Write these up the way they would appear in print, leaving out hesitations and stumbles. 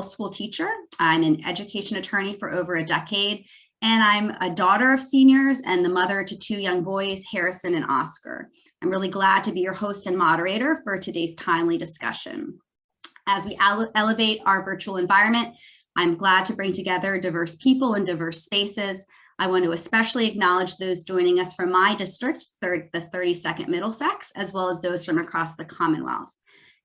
School teacher. I'm an education attorney for over a decade, and I'm a daughter of seniors and the mother to two young boys, Harrison and Oscar. I'm really glad to be your host and moderator for today's timely discussion. As we elevate our virtual environment, I'm glad to bring together diverse people in diverse spaces. I want to especially acknowledge those joining us from my district, the 32nd Middlesex, as well as those from across the Commonwealth.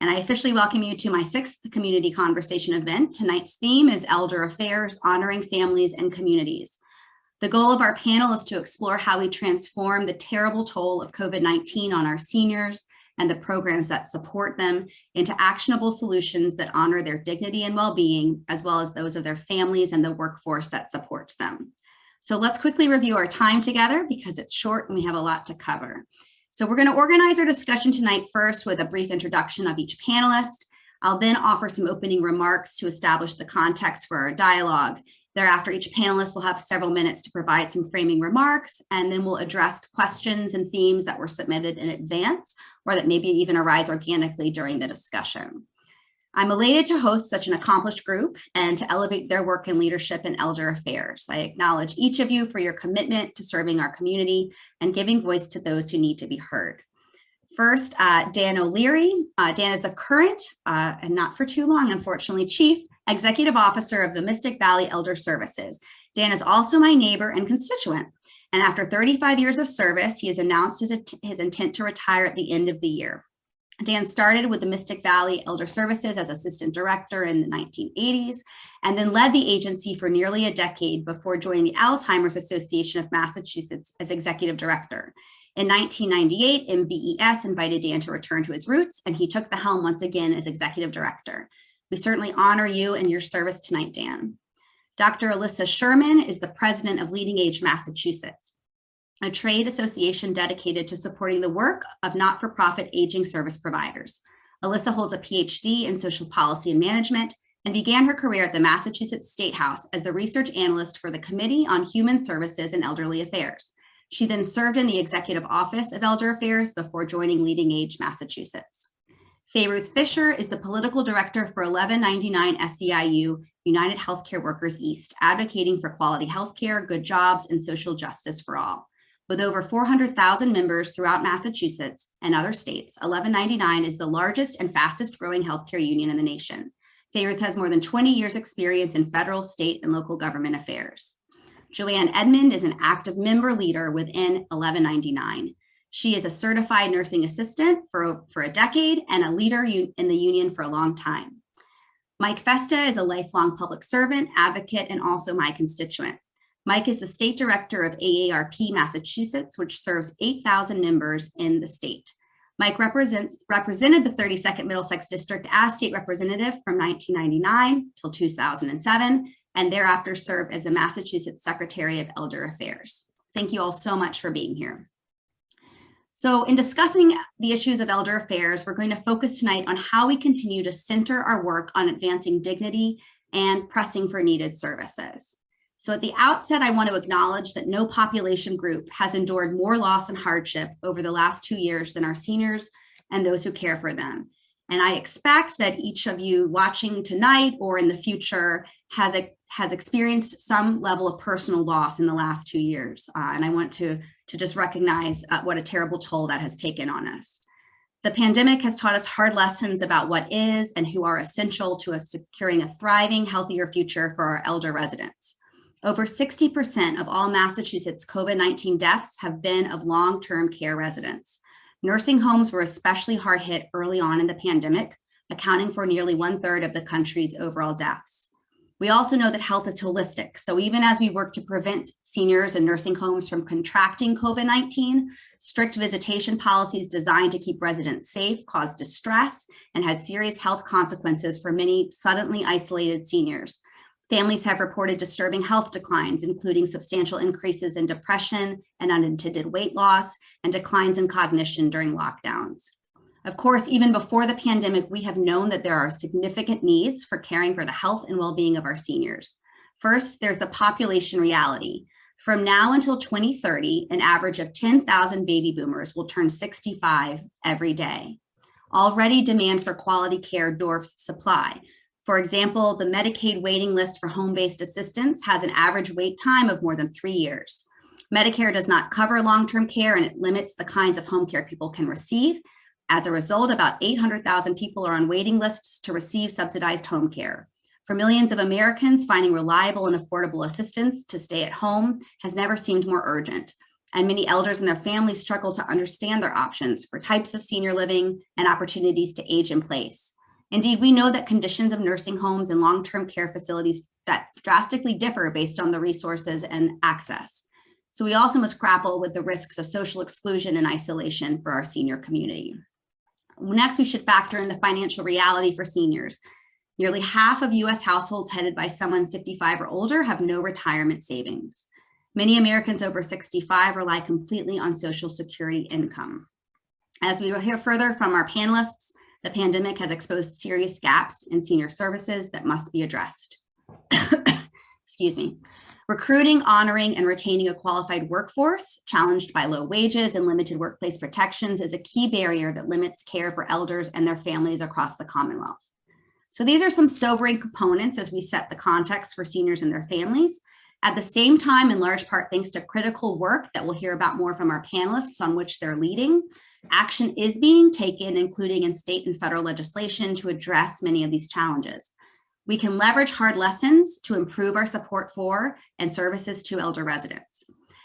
And I officially welcome you to my 6th community conversation event. Tonight's theme is Elder Affairs, Honoring Families and Communities. The goal of our panel is to explore how we transform the terrible toll of COVID-19 on our seniors and the programs that support them into actionable solutions that honor their dignity and well-being, as well as those of their families and the workforce that supports them. So let's quickly review our time together because it's short and we have a lot to cover. So we're going to organize our discussion tonight first with a brief introduction of each panelist. I'll then offer some opening remarks to establish the context for our dialogue. Thereafter, each panelist will have several minutes to provide some framing remarks, and then we'll address questions and themes that were submitted in advance or that maybe even arise organically during the discussion. I'm elated to host such an accomplished group and to elevate their work in leadership and elder affairs. I acknowledge each of you for your commitment to serving our community and giving voice to those who need to be heard. First, Dan O'Leary. Dan is the current, and not for too long, unfortunately, Chief Executive Officer of the Mystic Valley Elder Services. Dan is also my neighbor and constituent. And after 35 years of service, he has announced his intent to retire at the end of the year. Dan started with the Mystic Valley Elder Services as Assistant Director in the 1980s, and then led the agency for nearly a decade before joining the Alzheimer's Association of Massachusetts as Executive Director. In 1998, MVES invited Dan to return to his roots, and he took the helm once again as Executive Director. We certainly honor you and your service tonight, Dan. Dr. Alyssa Sherman is the President of LeadingAge Massachusetts, a trade association dedicated to supporting the work of not-for-profit aging service providers. Alyssa holds a PhD in social policy and management and began her career at the Massachusetts State House as the research analyst for the Committee on Human Services and Elderly Affairs. She then served in the Executive Office of Elder Affairs before joining LeadingAge Massachusetts. FayeRuth Fisher is the political director for 1199 SEIU United Healthcare Workers East, advocating for quality healthcare, good jobs, and social justice for all. With over 400,000 members throughout Massachusetts and other states, 1199 is the largest and fastest growing healthcare union in the nation. FayeRuth has more than 20 years experience in federal, state, and local government affairs. Joanne Edmond is an active member leader within 1199. She is a certified nursing assistant for a decade and a leader in the union for a long time. Mike Festa is a lifelong public servant, advocate, and also my constituent. Mike is the state director of AARP Massachusetts, which serves 8,000 members in the state. Mike represented the 32nd Middlesex District as state representative from 1999 till 2007, and thereafter served as the Massachusetts Secretary of Elder Affairs. Thank you all so much for being here. So in discussing the issues of elder affairs, we're going to focus tonight on how we continue to center our work on advancing dignity and pressing for needed services. So at the outset, I want to acknowledge that no population group has endured more loss and hardship over the last 2 years than our seniors and those who care for them. And I expect that each of you watching tonight or in the future has experienced some level of personal loss in the last 2 years. And I want to just recognize what a terrible toll that has taken on us. The pandemic has taught us hard lessons about what is and who are essential to us securing a thriving, healthier future for our elder residents. Over 60% of all Massachusetts COVID-19 deaths have been of long-term care residents. Nursing homes were especially hard hit early on in the pandemic, accounting for nearly 1/3 of the country's overall deaths. We also know that health is holistic. So even as we work to prevent seniors and nursing homes from contracting COVID-19, strict visitation policies designed to keep residents safe caused distress and had serious health consequences for many suddenly isolated seniors. Families have reported disturbing health declines, including substantial increases in depression and unintended weight loss and declines in cognition during lockdowns. Of course, even before the pandemic, we have known that there are significant needs for caring for the health and well-being of our seniors. First, there's the population reality. From now until 2030, an average of 10,000 baby boomers will turn 65 every day. Already, demand for quality care dwarfs supply. For example, the Medicaid waiting list for home-based assistance has an average wait time of more than 3 years. Medicare does not cover long-term care, and it limits the kinds of home care people can receive. As a result, about 800,000 people are on waiting lists to receive subsidized home care. For millions of Americans, finding reliable and affordable assistance to stay at home has never seemed more urgent. And many elders and their families struggle to understand their options for types of senior living and opportunities to age in place. Indeed, we know that conditions of nursing homes and long-term care facilities that drastically differ based on the resources and access. So we also must grapple with the risks of social exclusion and isolation for our senior community. Next, we should factor in the financial reality for seniors. Nearly half of US households headed by someone 55 or older have no retirement savings. Many Americans over 65 rely completely on Social Security income. As we will hear further from our panelists, the pandemic has exposed serious gaps in senior services that must be addressed. Excuse me. Recruiting, honoring, and retaining a qualified workforce challenged by low wages and limited workplace protections is a key barrier that limits care for elders and their families across the Commonwealth. So these are some sobering components as we set the context for seniors and their families. At the same time, in large part thanks to critical work that we'll hear about more from our panelists on which they're leading, action is being taken, including in state and federal legislation, to address many of these challenges. We can leverage hard lessons to improve our support for and services to elder residents.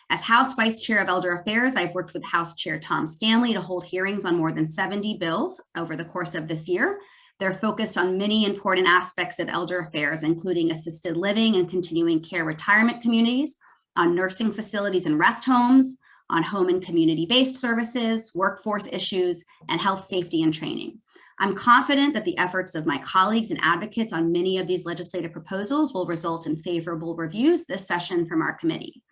As House Vice Chair of Elder Affairs, I've worked with House Chair Tom Stanley to hold hearings on more than 70 bills over the course of this year. They're focused on many important aspects of elder affairs, including assisted living and continuing care retirement communities, on nursing facilities and rest homes, on home and community-based services, workforce issues, and health safety and training. I'm confident that the efforts of my colleagues and advocates on many of these legislative proposals will result in favorable reviews this session from our committee.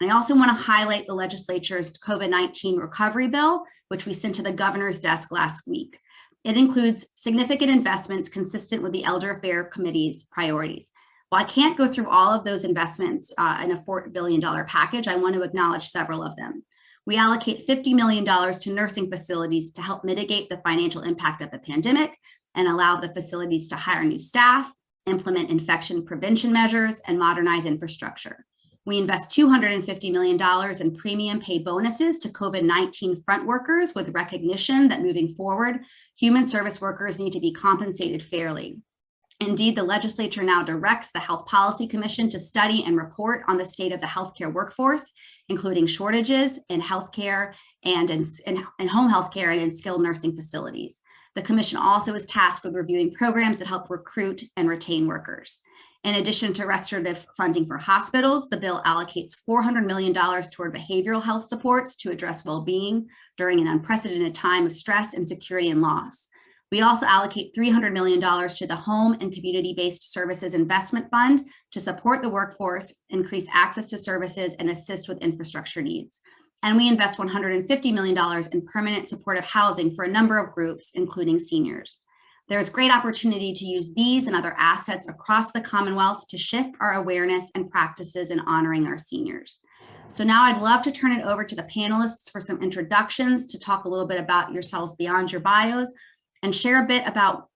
And I also want to highlight the legislature's COVID-19 recovery bill, which we sent to the governor's desk last week. It includes significant investments consistent with the Elder Affairs Committee's priorities. While I can't go through all of those investments in a $4 billion package, I want to acknowledge several of them. We allocate $50 million to nursing facilities to help mitigate the financial impact of the pandemic and allow the facilities to hire new staff, implement infection prevention measures, and modernize infrastructure. We invest $250 million in premium pay bonuses to COVID-19 front workers with recognition that moving forward, human service workers need to be compensated fairly. Indeed, the legislature now directs the Health Policy Commission to study and report on the state of the healthcare workforce, including shortages in healthcare and in home healthcare and in skilled nursing facilities. The commission also is tasked with reviewing programs that help recruit and retain workers. In addition to restorative funding for hospitals, the bill allocates $400 million toward behavioral health supports to address well-being during an unprecedented time of stress, insecurity, and loss. We also allocate $300 million to the Home and Community-Based Services Investment Fund to support the workforce, increase access to services, and assist with infrastructure needs. And we invest $150 million in permanent supportive housing for a number of groups, including seniors. There is great opportunity to use these and other assets across the Commonwealth to shift our awareness and practices in honoring our seniors. So now I'd love to turn it over to the panelists for some introductions to talk a little bit about yourselves beyond your bios and share a bit about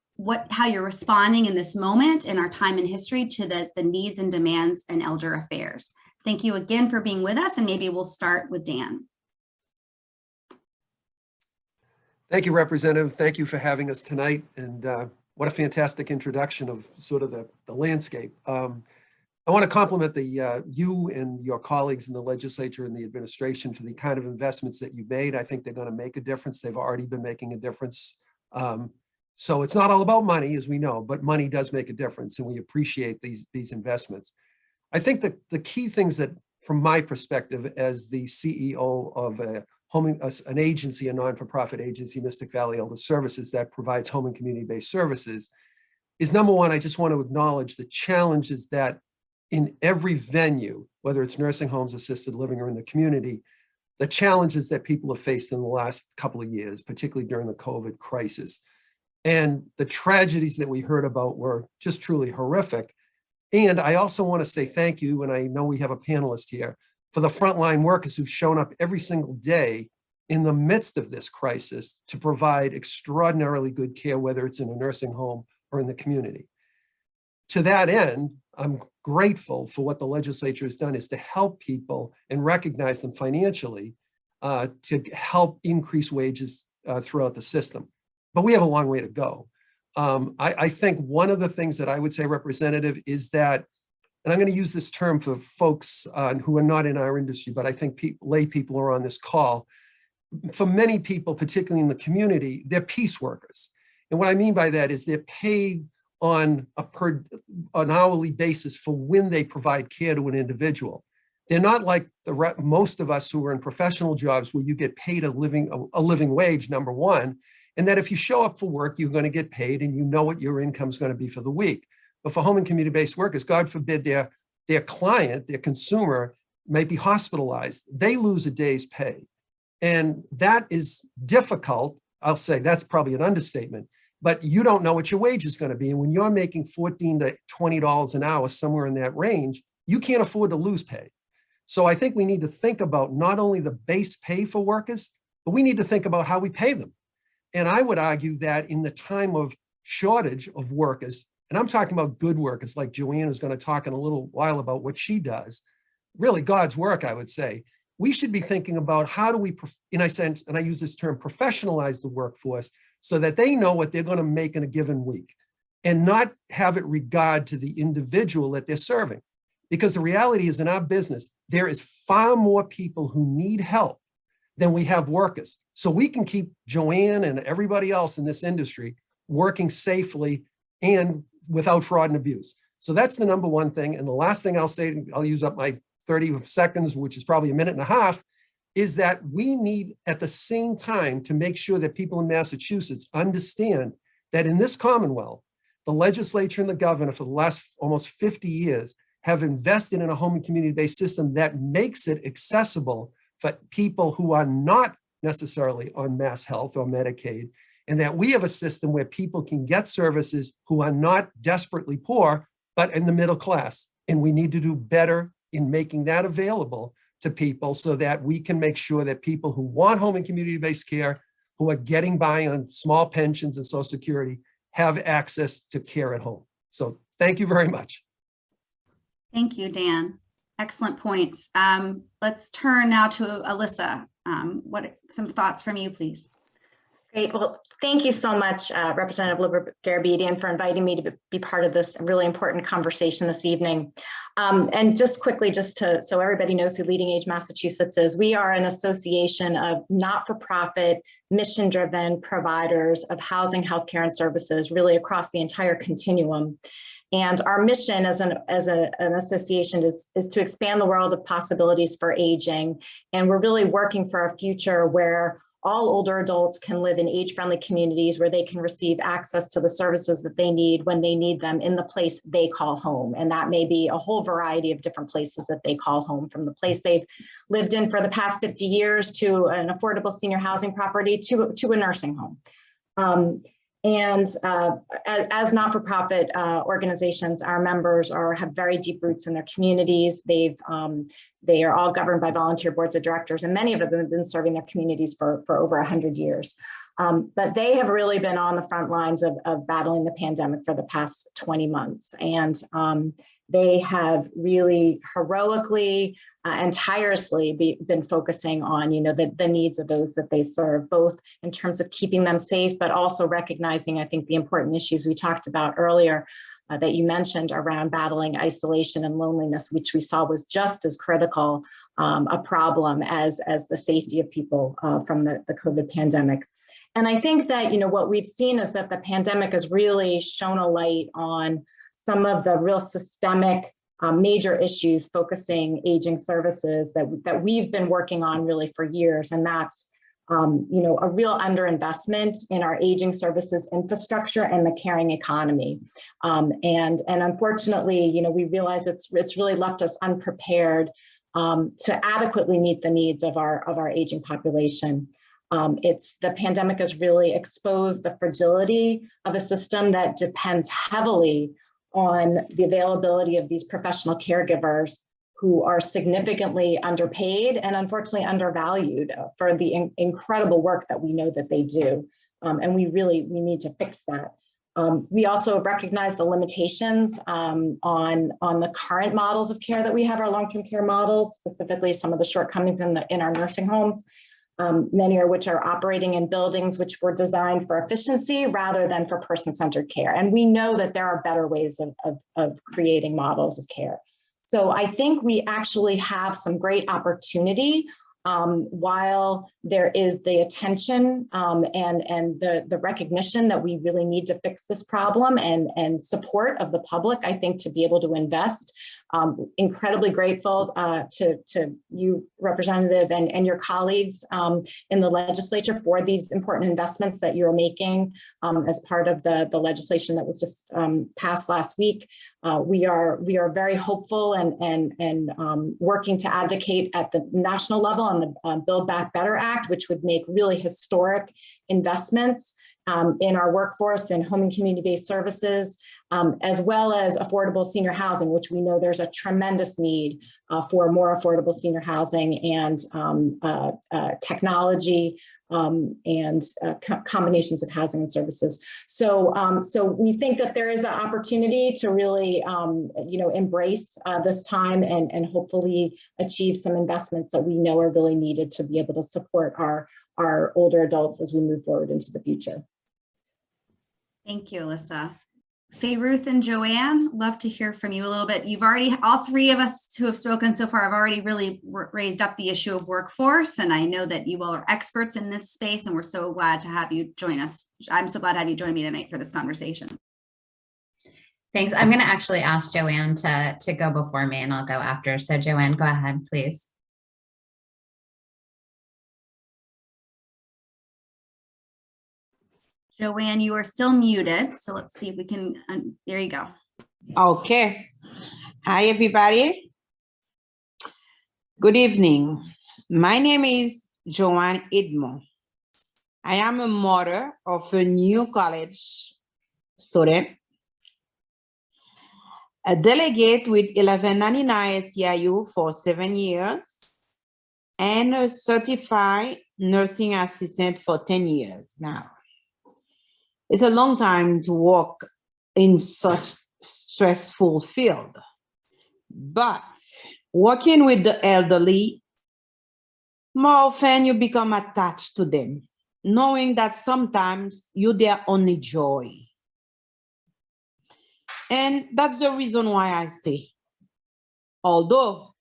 how you're responding in this moment in our time in history to the needs and demands in elder affairs. Thank you again for being with us, and maybe we'll start with Dan. Thank you, Representative. Thank you for having us tonight. And what a fantastic introduction of sort of the landscape. I want to compliment you and your colleagues in the legislature and the administration for the kind of investments that you've made. I think they're going to make a difference. They've already been making a difference. So it's not all about money, as we know, but money does make a difference, and we appreciate these investments. I think that the key things that, from my perspective as the CEO of an agency, a non-for-profit agency, Mystic Valley Elder Services, that provides home and community-based services, is number one, I just want to acknowledge the challenges that in every venue, whether it's nursing homes, assisted living, or in the community, the challenges that people have faced in the last couple of years, particularly during the COVID crisis. And the tragedies that we heard about were just truly horrific. And I also want to say thank you, and I know we have a panelist here, for the frontline workers who've shown up every single day in the midst of this crisis to provide extraordinarily good care, whether it's in a nursing home or in the community. to that end, I'm grateful for what the legislature has done is to help people and recognize them financially to help increase wages throughout the system. But we have a long way to go. I think one of the things that I would say, Representative, is that, and I'm going to use this term for folks who are not in our industry, but I think lay people are on this call. For many people, particularly in the community, they're piece workers. And what I mean by that is they're paid on an hourly basis for when they provide care to an individual. They're not like most of us who are in professional jobs where you get paid a living wage, number one, and that if you show up for work, you're going to get paid and you know what your income is going to be for the week. But for home and community-based workers, God forbid their client, their consumer, might be hospitalized. They lose a day's pay. And that is difficult. I'll say that's probably an understatement, but you don't know what your wage is going to be. And when you're making $14 to $20 an hour, somewhere in that range, you can't afford to lose pay. So I think we need to think about not only the base pay for workers, but we need to think about how we pay them. And I would argue that in the time of shortage of workers, and I'm talking about good workers like Joanne is going to talk in a little while about what she does, really God's work, I would say, we should be thinking about how do we, in a sense, and I use this term, professionalize the workforce so that they know what they're going to make in a given week and not have it regard to the individual that they're serving. Because the reality is in our business, there is far more people who need help than we have workers. So we can keep Joanne and everybody else in this industry working safely and without fraud and abuse. So that's the number one thing. And the last thing I'll say, I'll use up my 30 seconds, which is probably a minute and a half, is that we need at the same time to make sure that people in Massachusetts understand that in this Commonwealth, the legislature and the governor for the last almost 50 years have invested in a home and community-based system that makes it accessible for people who are not necessarily on Mass Health or Medicaid, and that we have a system where people can get services who are not desperately poor, but in the middle class. And we need to do better in making that available to people so that we can make sure that people who want home and community-based care, who are getting by on small pensions and Social Security, have access to care at home. So thank you very much. Thank you, Dan. Excellent points. Let's turn now to Alyssa. Some thoughts from you, please? Great. Well, thank you so much, Representative Lipper-Garabedian, for inviting me to be part of this really important conversation this evening. And just quickly, so everybody knows who LeadingAge Massachusetts is, we are an association of not-for-profit, mission-driven providers of housing, healthcare, and services really across the entire continuum. And our mission as an association is to expand the world of possibilities for aging. And we're really working for a future where all older adults can live in age-friendly communities where they can receive access to the services that they need when they need them in the place they call home. And that may be a whole variety of different places that they call home, from the place they've lived in for the past 50 years to an affordable senior housing property to a nursing home. As not-for-profit organizations, our members have very deep roots in their communities. They are all governed by volunteer boards of directors, and many of them have been serving their communities for over 100 years. But they have really been on the front lines of battling the pandemic for the past 20 months. And they have really heroically and tirelessly been focusing on, the needs of those that they serve, both in terms of keeping them safe, but also recognizing, I think, the important issues we talked about earlier that you mentioned around battling isolation and loneliness, which we saw was just as critical a problem as the safety of people from the COVID pandemic. And I think that, what we've seen is that the pandemic has really shone a light on some of the real systemic major issues focusing aging services that we've been working on really for years. And that's, a real underinvestment in our aging services infrastructure and the caring economy. And unfortunately, we realize it's really left us unprepared to adequately meet the needs of our aging population. The pandemic has really exposed the fragility of a system that depends heavily on the availability of these professional caregivers who are significantly underpaid and unfortunately undervalued for the incredible work that we know that they do. And we need to fix that. We also recognize the limitations on the current models of care that we have, our long-term care models, specifically some of the shortcomings in our nursing homes, many of which are operating in buildings which were designed for efficiency rather than for person-centered care. And we know that there are better ways of creating models of care. So I think we actually have some great opportunity while there is the attention and the recognition that we really need to fix this problem and support of the public, I think, to be able to invest. Incredibly grateful to you, Representative, and your colleagues in the legislature for these important investments that you're making as part of the legislation that was just passed last week. We are very hopeful and working to advocate at the national level on the Build Back Better Act, which would make really historic investments in our workforce and home and community-based services, as well as affordable senior housing, which we know there's a tremendous need for more affordable senior housing and technology and combinations of housing and services. So we think that there is the opportunity to really, embrace this time and hopefully achieve some investments that we know are really needed to be able to support our older adults as we move forward into the future. Thank you, Alyssa. FayeRuth and Joanne, love to hear from you a little bit. You've already, all three of us who have spoken so far have already really raised up the issue of workforce. And I know that you all are experts in this space, and we're so glad to have you join us. I'm so glad to have you join me tonight for this conversation. Thanks. I'm going to actually ask Joanne to go before me, and I'll go after. So Joanne, go ahead, please. Joanne, you are still muted, so let's see if we can, there you go. Okay. Hi, everybody. Good evening. My name is Joanne Edmond. I am a mother of a new college student, a delegate with 1199 SEIU for 7 years, and a certified nursing assistant for 10 years now. It's a long time to work in such stressful field, but working with the elderly, more often you become attached to them, knowing that sometimes you're their only joy. And that's the reason why I stay. Although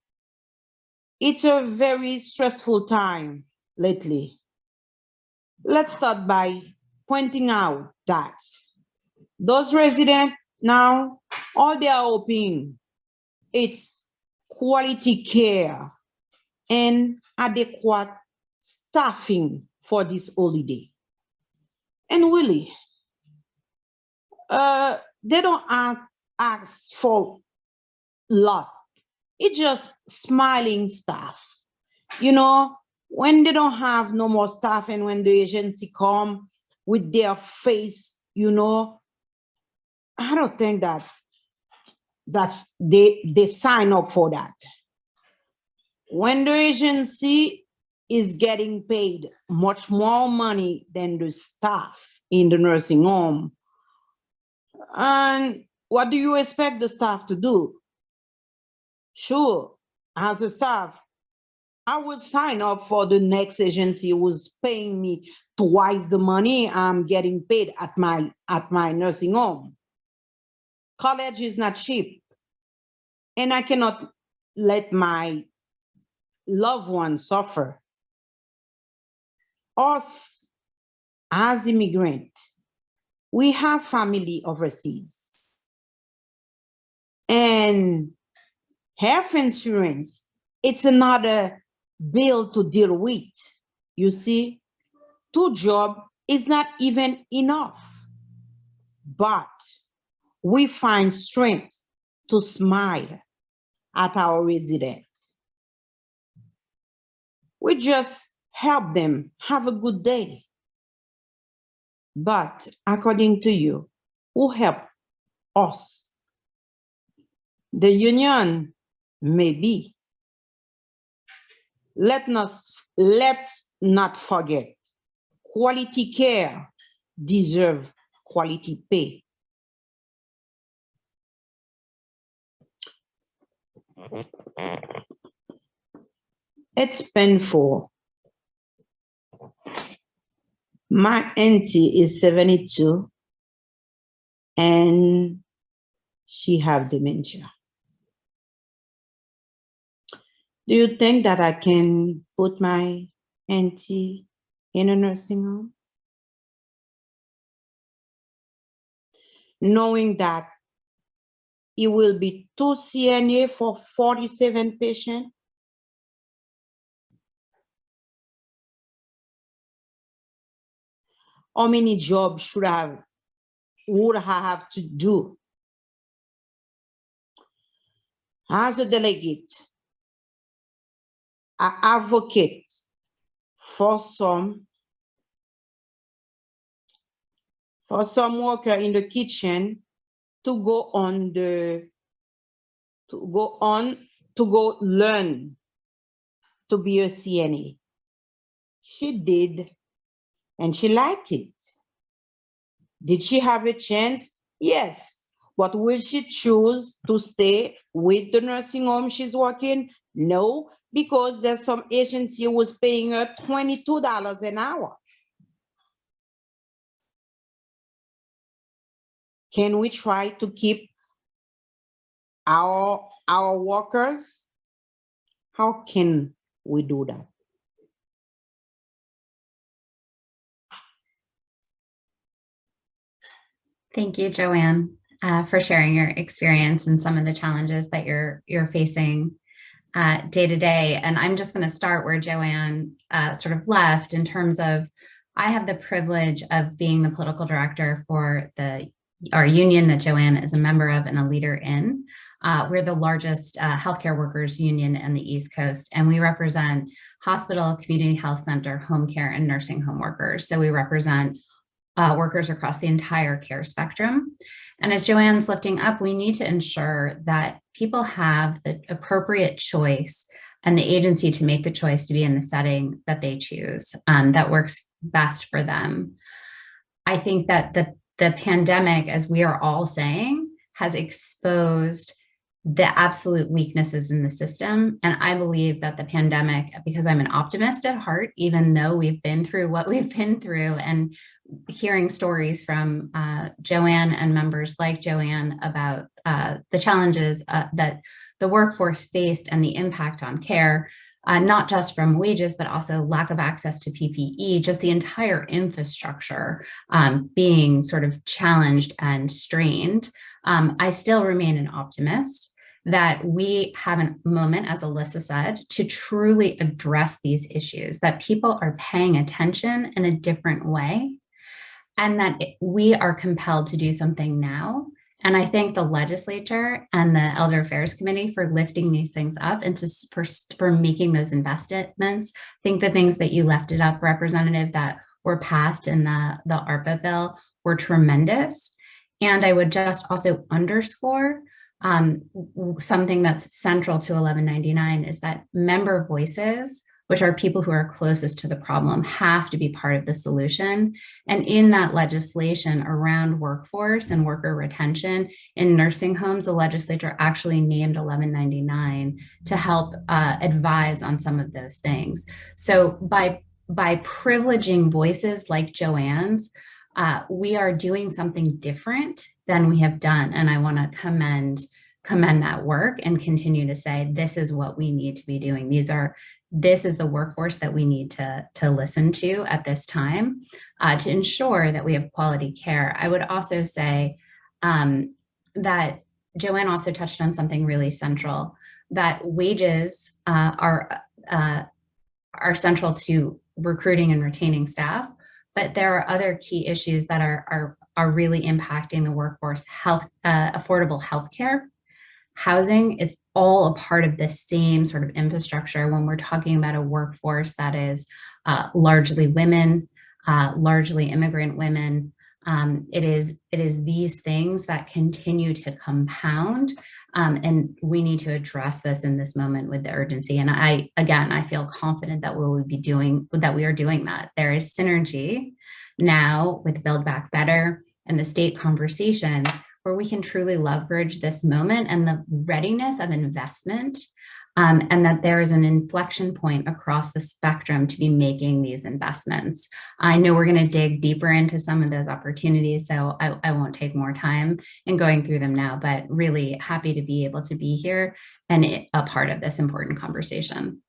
it's a very stressful time lately. Let's start by pointing out that those residents now, all they are hoping it's quality care and adequate staffing for this holiday. And really, they don't ask for a lot. It's just smiling staff. You know, when they don't have no more staff and when the agency come with their face, you know, I don't think that's they sign up for that. When the agency is getting paid much more money than the staff in the nursing home, and what do you expect the staff to do? Sure, as a staff, I would sign up for the next agency who's paying me twice the money I'm getting paid at my nursing home. College is not cheap, and I cannot let my loved ones suffer. Us, as immigrants, we have family overseas, and health insurance, it's another bill to deal with. You see, 2 jobs is not even enough, but we find strength to smile at our residents. We just help them have a good day. But according to you, who help us? The union, maybe. Let's not forget, quality care deserves quality pay. It's painful. My auntie is 72 and she have dementia. Do you think that I can put my auntie in a nursing home? Knowing that it will be 2 CNA for 47 patients? How many jobs would I have to do? As a delegate, I advocate for some worker in the kitchen to go learn to be a CNA. She did, and she liked it. Did she have a chance? Yes. But will she choose to stay with the nursing home she's working? No, because there's some agency who was paying her $22 an hour. Can we try to keep our workers? How can we do that? Thank you, Joanne, for sharing your experience and some of the challenges that you're facing day to day. And I'm just going to start where Joanne sort of left in terms of, I have the privilege of being the political director for our union that Joanne is a member of and a leader in. We're the largest healthcare workers union in the East Coast, and we represent hospital, community health center, home care, and nursing home workers. So we represent workers across the entire care spectrum. And as Joanne's lifting up, we need to ensure that people have the appropriate choice and the agency to make the choice to be in the setting that they choose, that works best for them. I think that the pandemic, as we are all saying, has exposed the absolute weaknesses in the system. And I believe that the pandemic, because I'm an optimist at heart, even though we've been through what we've been through, and hearing stories from Joanne and members like Joanne about the challenges that the workforce faced and the impact on care, not just from wages, but also lack of access to PPE, just the entire infrastructure being sort of challenged and strained. I still remain an optimist that we have a moment, as Alyssa said, to truly address these issues, that people are paying attention in a different way, and that we are compelled to do something now. And I thank the legislature and the Elder Affairs Committee for lifting these things up and for making those investments. I think the things that you lifted up, Representative, that were passed in the ARPA bill were tremendous. And I would just also underscore something that's central to 1199 is that member voices, which are people who are closest to the problem, have to be part of the solution. And in that legislation around workforce and worker retention in nursing homes, the legislature actually named 1199 to help advise on some of those things. So by privileging voices like Joanne's, we are doing something different than we have done. And I want to commend that work and continue to say, this is what we need to be doing. This is the workforce that we need to listen to at this time to ensure that we have quality care. I would also say that Joanne also touched on something really central, that wages are central to recruiting and retaining staff, but there are other key issues that are really impacting the workforce: affordable health care, housing. It's all a part of the same sort of infrastructure when we're talking about a workforce that is largely women, largely immigrant women. It is these things that continue to compound, and we need to address this in this moment with the urgency. And I feel confident that we are doing that. There is synergy now with Build Back Better and the state conversations where we can truly leverage this moment and the readiness of investment, and that there is an inflection point across the spectrum to be making these investments. I know we're going to dig deeper into some of those opportunities, so I won't take more time in going through them now, but really happy to be able to be here and a part of this important conversation.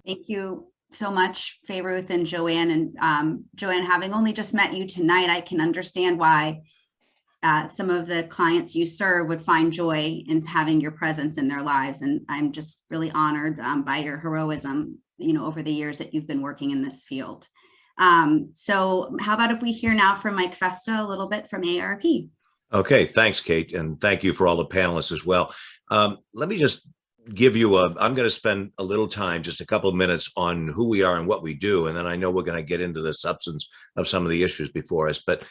Thank you so much, FayeRuth and Joanne. And Joanne, having only just met you tonight, I can understand why some of the clients you serve would find joy in having your presence in their lives. And I'm just really honored by your heroism, over the years that you've been working in this field. So how about if we hear now from Mike Festa a little bit from AARP? Okay, thanks, Kate. And thank you for all the panelists as well. Let me just give you I'm going to spend a little time, just a couple of minutes, on who we are and what we do. And then I know we're going to get into the substance of some of the issues before us. But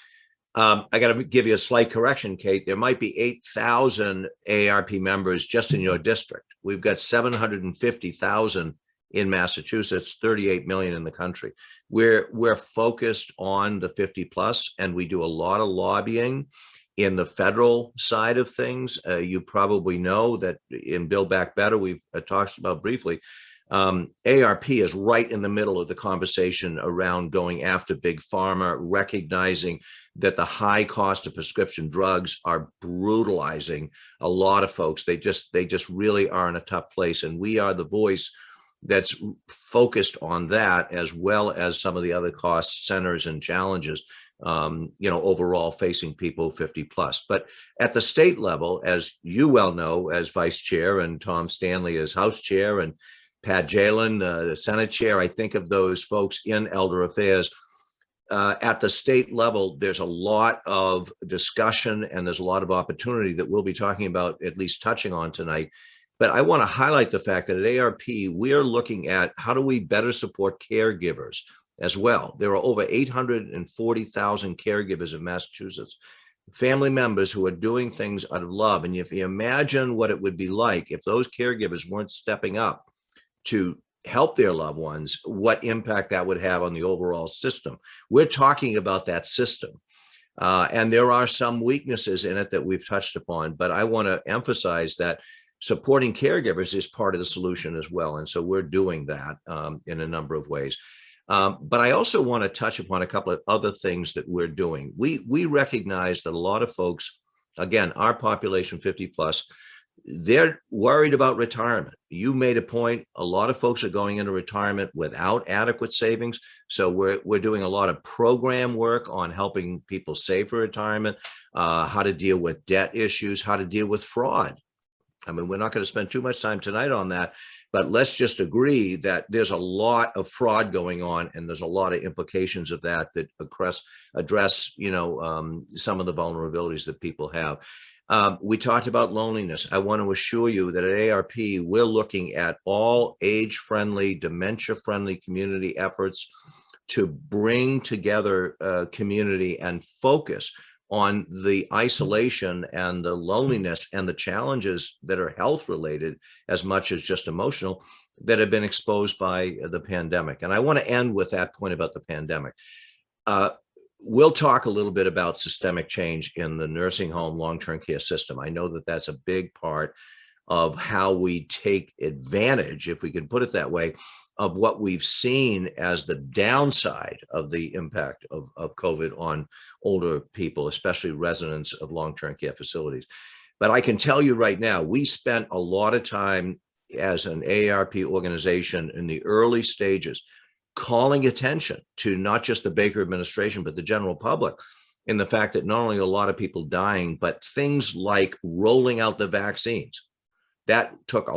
I got to give you a slight correction, Kate. There might be 8,000 AARP members just in your district. We've got 750,000 in Massachusetts, 38 million in the country. We're focused on the 50 plus, and we do a lot of lobbying in the federal side of things. You probably know that in Build Back Better, we've talked about briefly, AARP is right in the middle of the conversation around going after big pharma, recognizing that the high cost of prescription drugs are brutalizing a lot of folks. They just really are in a tough place. And we are the voice that's focused on that, as well as some of the other cost centers and challenges, overall facing people 50 plus. But at the state level, as you well know, as vice chair, and Tom Stanley as house chair, and Pat Jalen, the Senate chair, I think of those folks in elder affairs. At the state level, there's a lot of discussion and there's a lot of opportunity that we'll be talking about, at least touching on tonight. But I want to highlight the fact that at AARP, we're looking at how do we better support caregivers as well. There are over 840,000 caregivers in Massachusetts, family members who are doing things out of love. And if you imagine what it would be like if those caregivers weren't stepping up to help their loved ones, what impact that would have on the overall system. We're talking about that system. And there are some weaknesses in it that we've touched upon, but I want to emphasize that supporting caregivers is part of the solution as well. And so we're doing that in a number of ways. But I also want to touch upon a couple of other things that we're doing. We recognize that a lot of folks, again, our population 50 plus, they're worried about retirement. You made a point. A lot of folks are going into retirement without adequate savings. So we're doing a lot of program work on helping people save for retirement, how to deal with debt issues, how to deal with fraud. I mean, we're not going to spend too much time tonight on that, but let's just agree that there's a lot of fraud going on, and there's a lot of implications of that address, some of the vulnerabilities that people have. We talked about loneliness. I want to assure you that at AARP, we're looking at all age-friendly, dementia-friendly community efforts to bring together community and focus on the isolation and the loneliness and the challenges that are health-related as much as just emotional that have been exposed by the pandemic. And I want to end with that point about the pandemic. We'll talk a little bit about systemic change in the nursing home long-term care system. I know that that's a big part of how we take advantage, if we can put it that way, of what we've seen as the downside of the impact of COVID on older people, especially residents of long-term care facilities. But I can tell you right now, we spent a lot of time as an AARP organization in the early stages calling attention to not just the Baker administration, but the general public, in the fact that not only a lot of people dying, but things like rolling out the vaccines. That took there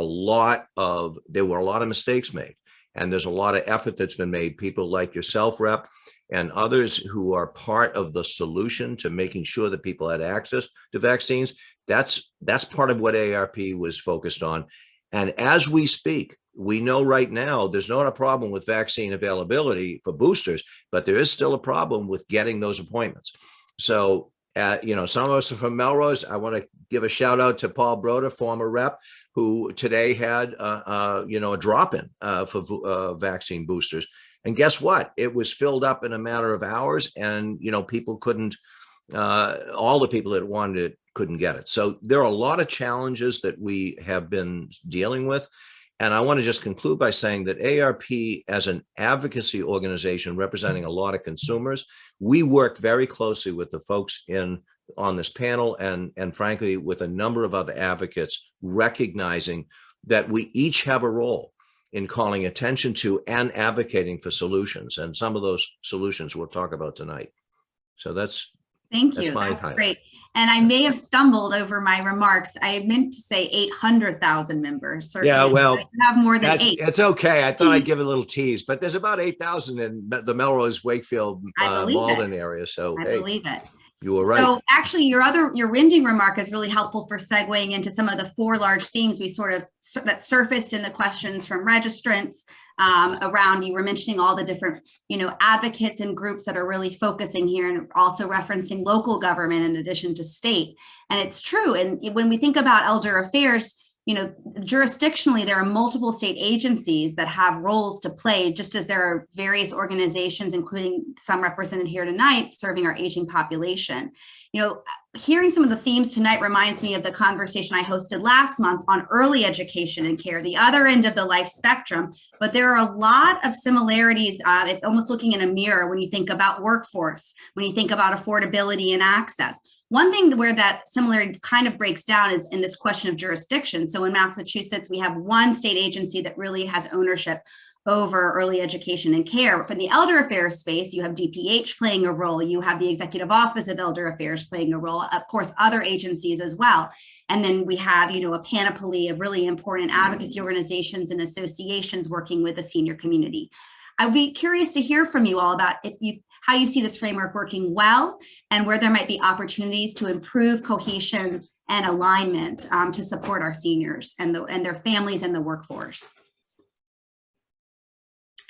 were a lot of mistakes made. And there's a lot of effort that's been made. People like yourself, Rep, and others who are part of the solution to making sure that people had access to vaccines. That's part of what AARP was focused on. And as we speak, we know right now there's not a problem with vaccine availability for boosters, but there is still a problem with getting those appointments. So, some of us are from Melrose. I want to give a shout out to Paul Broder, former rep, who today had a drop-in for vaccine boosters. And guess what? It was filled up in a matter of hours, and people couldn't all the people that wanted it couldn't get it. So there are a lot of challenges that we have been dealing with. And I want to just conclude by saying that AARP, as an advocacy organization representing a lot of consumers, we work very closely with the folks on this panel and frankly, with a number of other advocates, recognizing that we each have a role in calling attention to and advocating for solutions. And some of those solutions we'll talk about tonight. So that's Thank you. my That's highlight. great. And I may have stumbled over my remarks. I meant to say 800,000 members. Certainly, Yeah, well, I have more than eight. It's okay. I thought I'd give a little tease, but there's about 8,000 in the Melrose, Wakefield, Malden area. So I believe it. You were right. So actually your ending remark is really helpful for segueing into some of the four large themes we that surfaced in the questions from registrants around, you were mentioning all the different, advocates and groups that are really focusing here and also referencing local government in addition to state. And it's true. And when we think about elder affairs, jurisdictionally, there are multiple state agencies that have roles to play, just as there are various organizations, including some represented here tonight, serving our aging population. Hearing some of the themes tonight reminds me of the conversation I hosted last month on early education and care, the other end of the life spectrum. But there are a lot of similarities, it's almost looking in a mirror when you think about workforce, when you think about affordability and access. One thing where that similarity kind of breaks down is in this question of jurisdiction. So in Massachusetts, we have one state agency that really has ownership over early education and care. For the elder affairs space, you have DPH playing a role. You have the Executive Office of Elder Affairs playing a role, of course, other agencies as well. And then we have, a panoply of really important advocacy organizations and associations working with the senior community. I'd be curious to hear from you all about how you see this framework working well and where there might be opportunities to improve cohesion and alignment to support our seniors and their families and the workforce.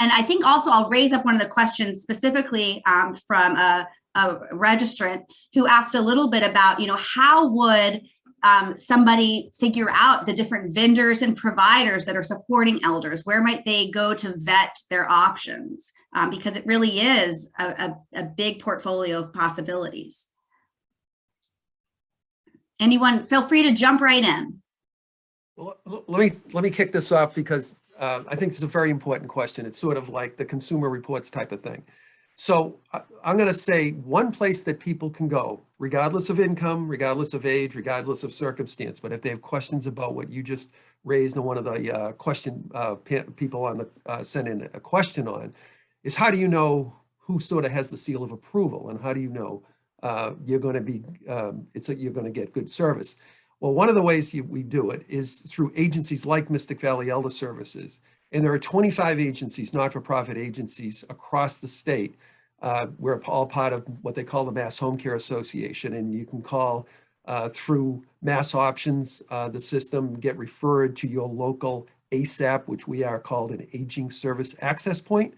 And I think also I'll raise up one of the questions specifically from a registrant who asked a little bit about, how would somebody figure out the different vendors and providers that are supporting elders? Where might they go to vet their options? Because it really is a big portfolio of possibilities. Anyone, feel free to jump right in. Well, let me kick this off because I think it's a very important question. It's sort of like the Consumer Reports type of thing. So I'm going to say one place that people can go, regardless of income, regardless of age, regardless of circumstance, but if they have questions about what you just raised and one of the people on the sent in a question on, is how do you know who sort of has the seal of approval, and how do you know you're going to get good service? Well, one of the ways we do it is through agencies like Mystic Valley Elder Services. And there are 25 agencies, not-for-profit agencies across the state. We're all part of what they call the Mass Home Care Association. And you can call through Mass Options, the system, get referred to your local ASAP, which we are called an Aging Service Access Point.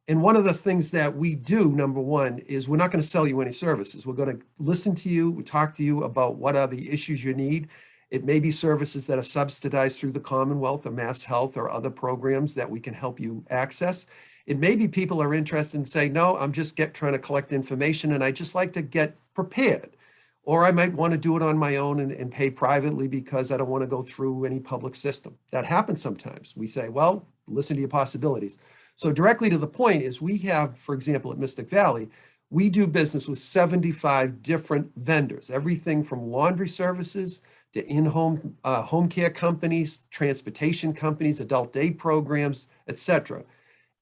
And one of the things that we do, number one, is we're not going to sell you any services. We're going to listen to you, talk to you about what are the issues you need. It may be services that are subsidized through the Commonwealth or Mass Health or other programs that we can help you access. It may be people are interested in saying, no, I'm just trying to collect information and I just like to get prepared. Or I might want to do it on my own and pay privately because I don't want to go through any public system. That happens sometimes. We say, well, listen to your possibilities. So directly to the point is we have, for example, at Mystic Valley, we do business with 75 different vendors, everything from laundry services to in-home home care companies, transportation companies, adult day programs, etc.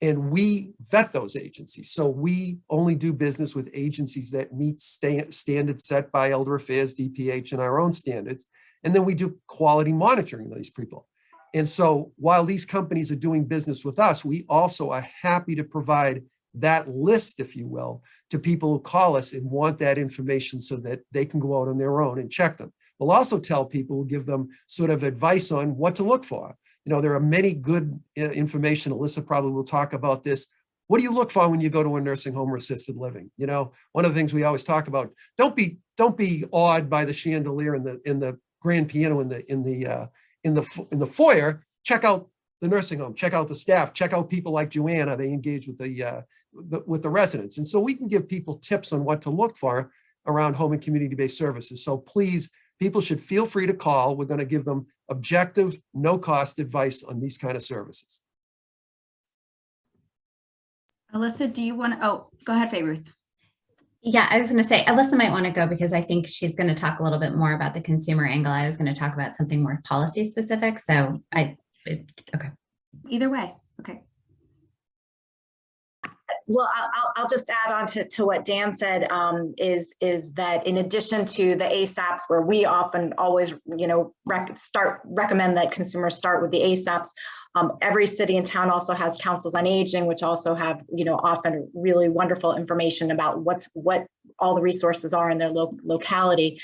And we vet those agencies. So we only do business with agencies that meet standards set by Elder Affairs, DPH, and our own standards. And then we do quality monitoring of these people. And so while these companies are doing business with us, we also are happy to provide that list, if you will, to people who call us and want that information so that they can go out on their own and check them. We'll also tell people, we'll give them sort of advice on what to look for. There are many good information. Elissa probably will talk about this. What do you look for when you go to a nursing home or assisted living? One of the things we always talk about, don't be awed by the chandelier in the grand piano in the foyer. Check out the nursing home, check out the staff, check out people like Joanne, how they engage with the residents. And so we can give people tips on what to look for around home and community-based services. So please, people should feel free to call. We're going to give them objective, no-cost advice on these kind of services. Alyssa, do you want to, oh, go ahead, FayeRuth. Yeah, I was going to say, Alyssa might want to go because I think she's going to talk a little bit more about the consumer angle. I was going to talk about something more policy specific. So okay. Either way. Okay. Well, I'll just add on to what Dan said, is that in addition to the ASAPs, where we often always, recommend that consumers start with the ASAPs, every city and town also has councils on aging, which also have, often really wonderful information about what all the resources are in their locality.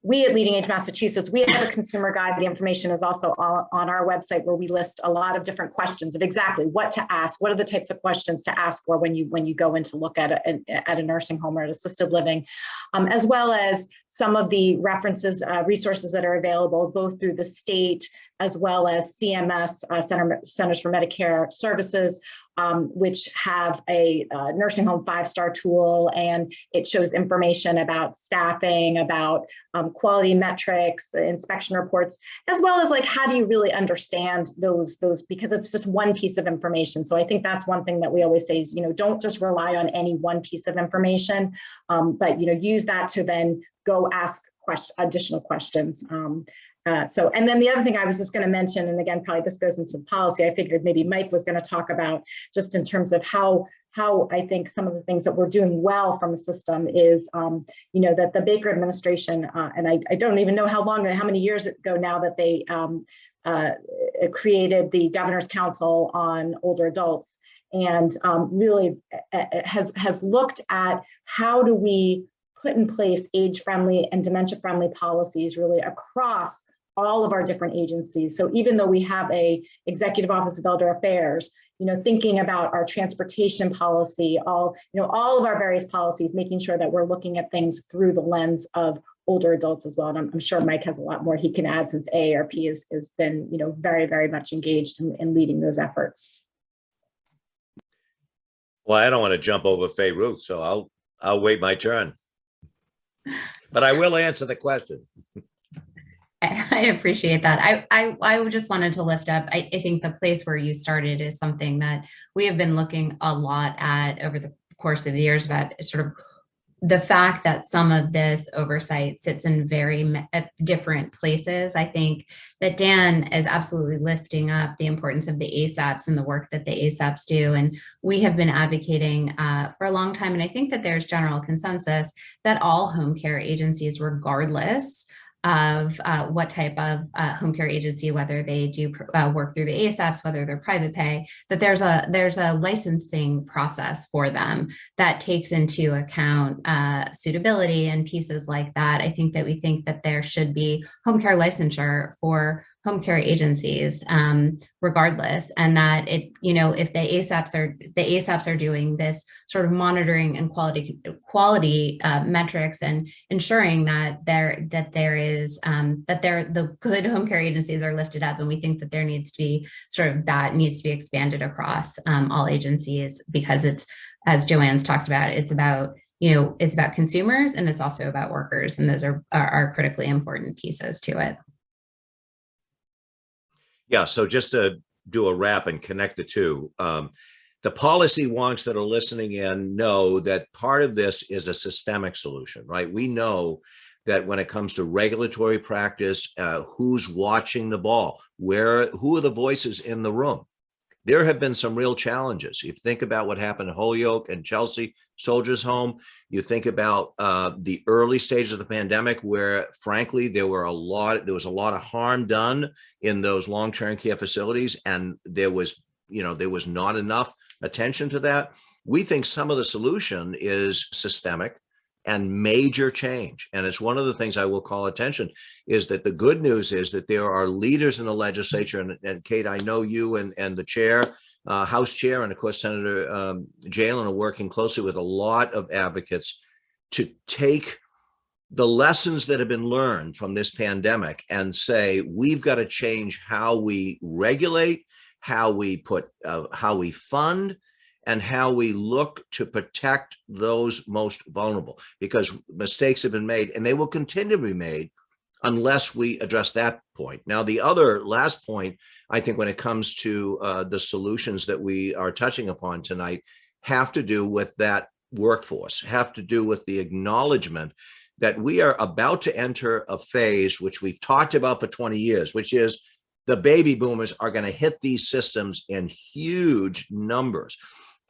We at LeadingAge Massachusetts, we have a consumer guide. The information is also on our website, where we list a lot of different questions of exactly what to ask. What are the types of questions to ask for when you go in to look at a nursing home or an assisted living, as well as some of the references, resources that are available both through the state as well as CMS, Centers for Medicare Services, which have a nursing home 5-star tool, and it shows information about staffing, about quality metrics, inspection reports, as well as like how do you really understand those because it's just one piece of information. So I think that's one thing that we always say is, don't just rely on any one piece of information, but use that to then go ask additional questions. And then the other thing I was just going to mention, and again, probably this goes into policy, I figured maybe Mike was going to talk about just in terms of how I think some of the things that we're doing well from the system is, that the Baker administration, and I don't even know how many years ago now that they created the Governor's Council on Older Adults, and really has looked at how do we put in place age-friendly and dementia-friendly policies really across all of our different agencies. So even though we have a Executive Office of Elder Affairs, thinking about our transportation policy, all of our various policies, making sure that we're looking at things through the lens of older adults as well. And I'm sure Mike has a lot more he can add, since AARP has been, very, very much engaged in leading those efforts. Well, I don't want to jump over FayeRuth, so I'll wait my turn. But I will answer the question. I appreciate that. I just wanted to lift up, I think the place where you started is something that we have been looking a lot at over the course of the years, about sort of the fact that some of this oversight sits in very different places. I think that Dan is absolutely lifting up the importance of the ASAPs and the work that the ASAPs do. And we have been advocating for a long time. And I think that there's general consensus that all home care agencies, regardless of what type of home care agency, whether they do work through the ASAPs, whether they're private pay, that there's a licensing process for them that takes into account suitability and pieces like that. I think that there should be home care licensure for home care agencies, regardless, and that if the ASAPs are doing this sort of monitoring and quality metrics and ensuring that the good home care agencies are lifted up, and we think that there needs to be that needs to be expanded across all agencies, because it's, as Joanne's talked about, it's about consumers, and it's also about workers, and those are critically important pieces to it. Yeah, so just to do a wrap and connect the two, the policy wonks that are listening in know that part of this is a systemic solution, right? We know that when it comes to regulatory practice, who's watching the ball, who are the voices in the room? There have been some real challenges. You think about what happened in Holyoke and Chelsea Soldiers Home. You think about the early stages of the pandemic, where frankly there was a lot of harm done in those long-term care facilities, and there was not enough attention to that. We think some of the solution is systemic and major change. And it's one of the things I will call attention, is that the good news is that there are leaders in the legislature, and Kate, I know you and the chair, House Chair, and of course, Senator Jalen are working closely with a lot of advocates to take the lessons that have been learned from this pandemic and say, we've got to change how we regulate, how we fund, and how we look to protect those most vulnerable, because mistakes have been made and they will continue to be made unless we address that point. Now, the other last point, I think, when it comes to the solutions that we are touching upon tonight, have to do with that workforce, have to do with the acknowledgement that we are about to enter a phase which we've talked about for 20 years, which is the baby boomers are going to hit these systems in huge numbers.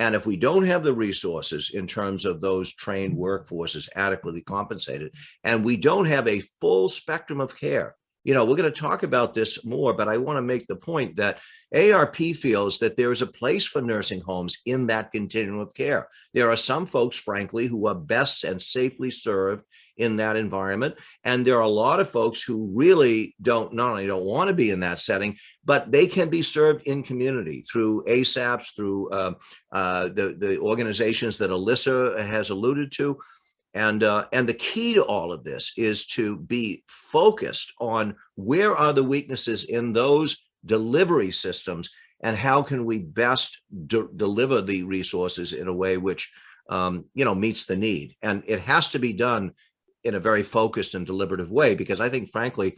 And if we don't have the resources in terms of those trained workforces adequately compensated, and we don't have a full spectrum of care, we're going to talk about this more, but I want to make the point that AARP feels that there is a place for nursing homes in that continuum of care. There are some folks, frankly, who are best and safely served in that environment. And there are a lot of folks who really not only don't want to be in that setting, but they can be served in community through ASAPs, through the organizations that Alyssa has alluded to. And the key to all of this is to be focused on where are the weaknesses in those delivery systems, and how can we best deliver the resources in a way which meets the need. And it has to be done in a very focused and deliberative way, because I think, frankly,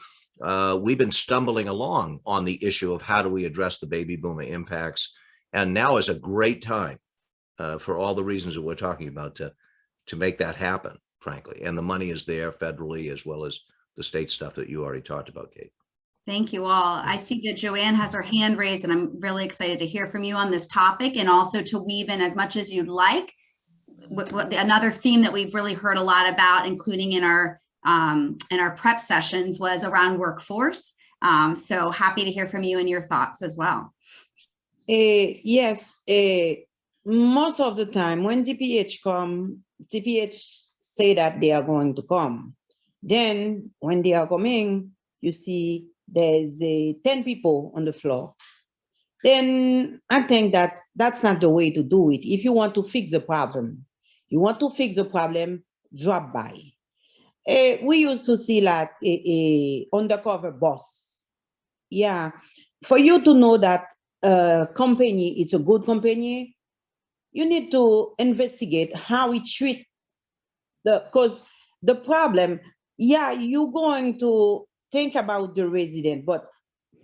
we've been stumbling along on the issue of how do we address the baby boomer impacts. And now is a great time for all the reasons that we're talking about to make that happen, frankly. And the money is there federally as well as the state stuff that you already talked about, Kate. Thank you all. I see that Joanne has her hand raised, and I'm really excited to hear from you on this topic, and also to weave in as much as you'd like. Another theme that we've really heard a lot about, including in our prep sessions, was around workforce. So happy to hear from you and your thoughts as well. Yes, most of the time when DPH come, DPH say that they are going to come. Then when they are coming, you see there's 10 people on the floor. Then I think that that's not the way to do it. If you want to fix the problem, drop by. We used to see like a undercover boss. Yeah, for you to know that company, it's a good company, you need to investigate how it treat because the problem, yeah, you're going to think about the resident, but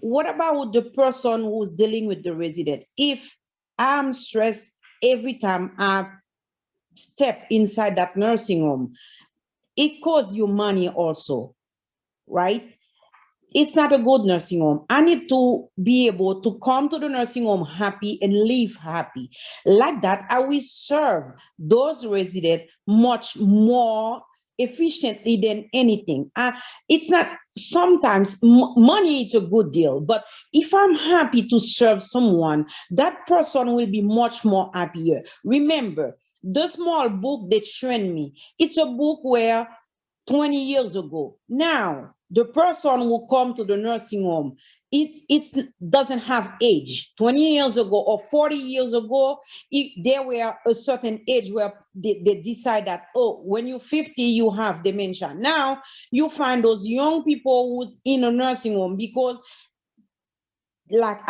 what about the person who's dealing with the resident? If I'm stressed every time I step inside that nursing home, it costs you money also, right? It's not a good nursing home. I need to be able to come to the nursing home happy and leave happy. Like that, I will serve those residents much more efficiently than anything. It's not, sometimes money is a good deal, but if I'm happy to serve someone, that person will be much more happier. Remember, the small book that trained me, it's a book where 20 years ago. Now, the person who come to the nursing home, it doesn't have age. 20 years ago or 40 years ago, there were a certain age where they decide that, oh, when you're 50, you have dementia. Now, you find those young people who's in a nursing home because like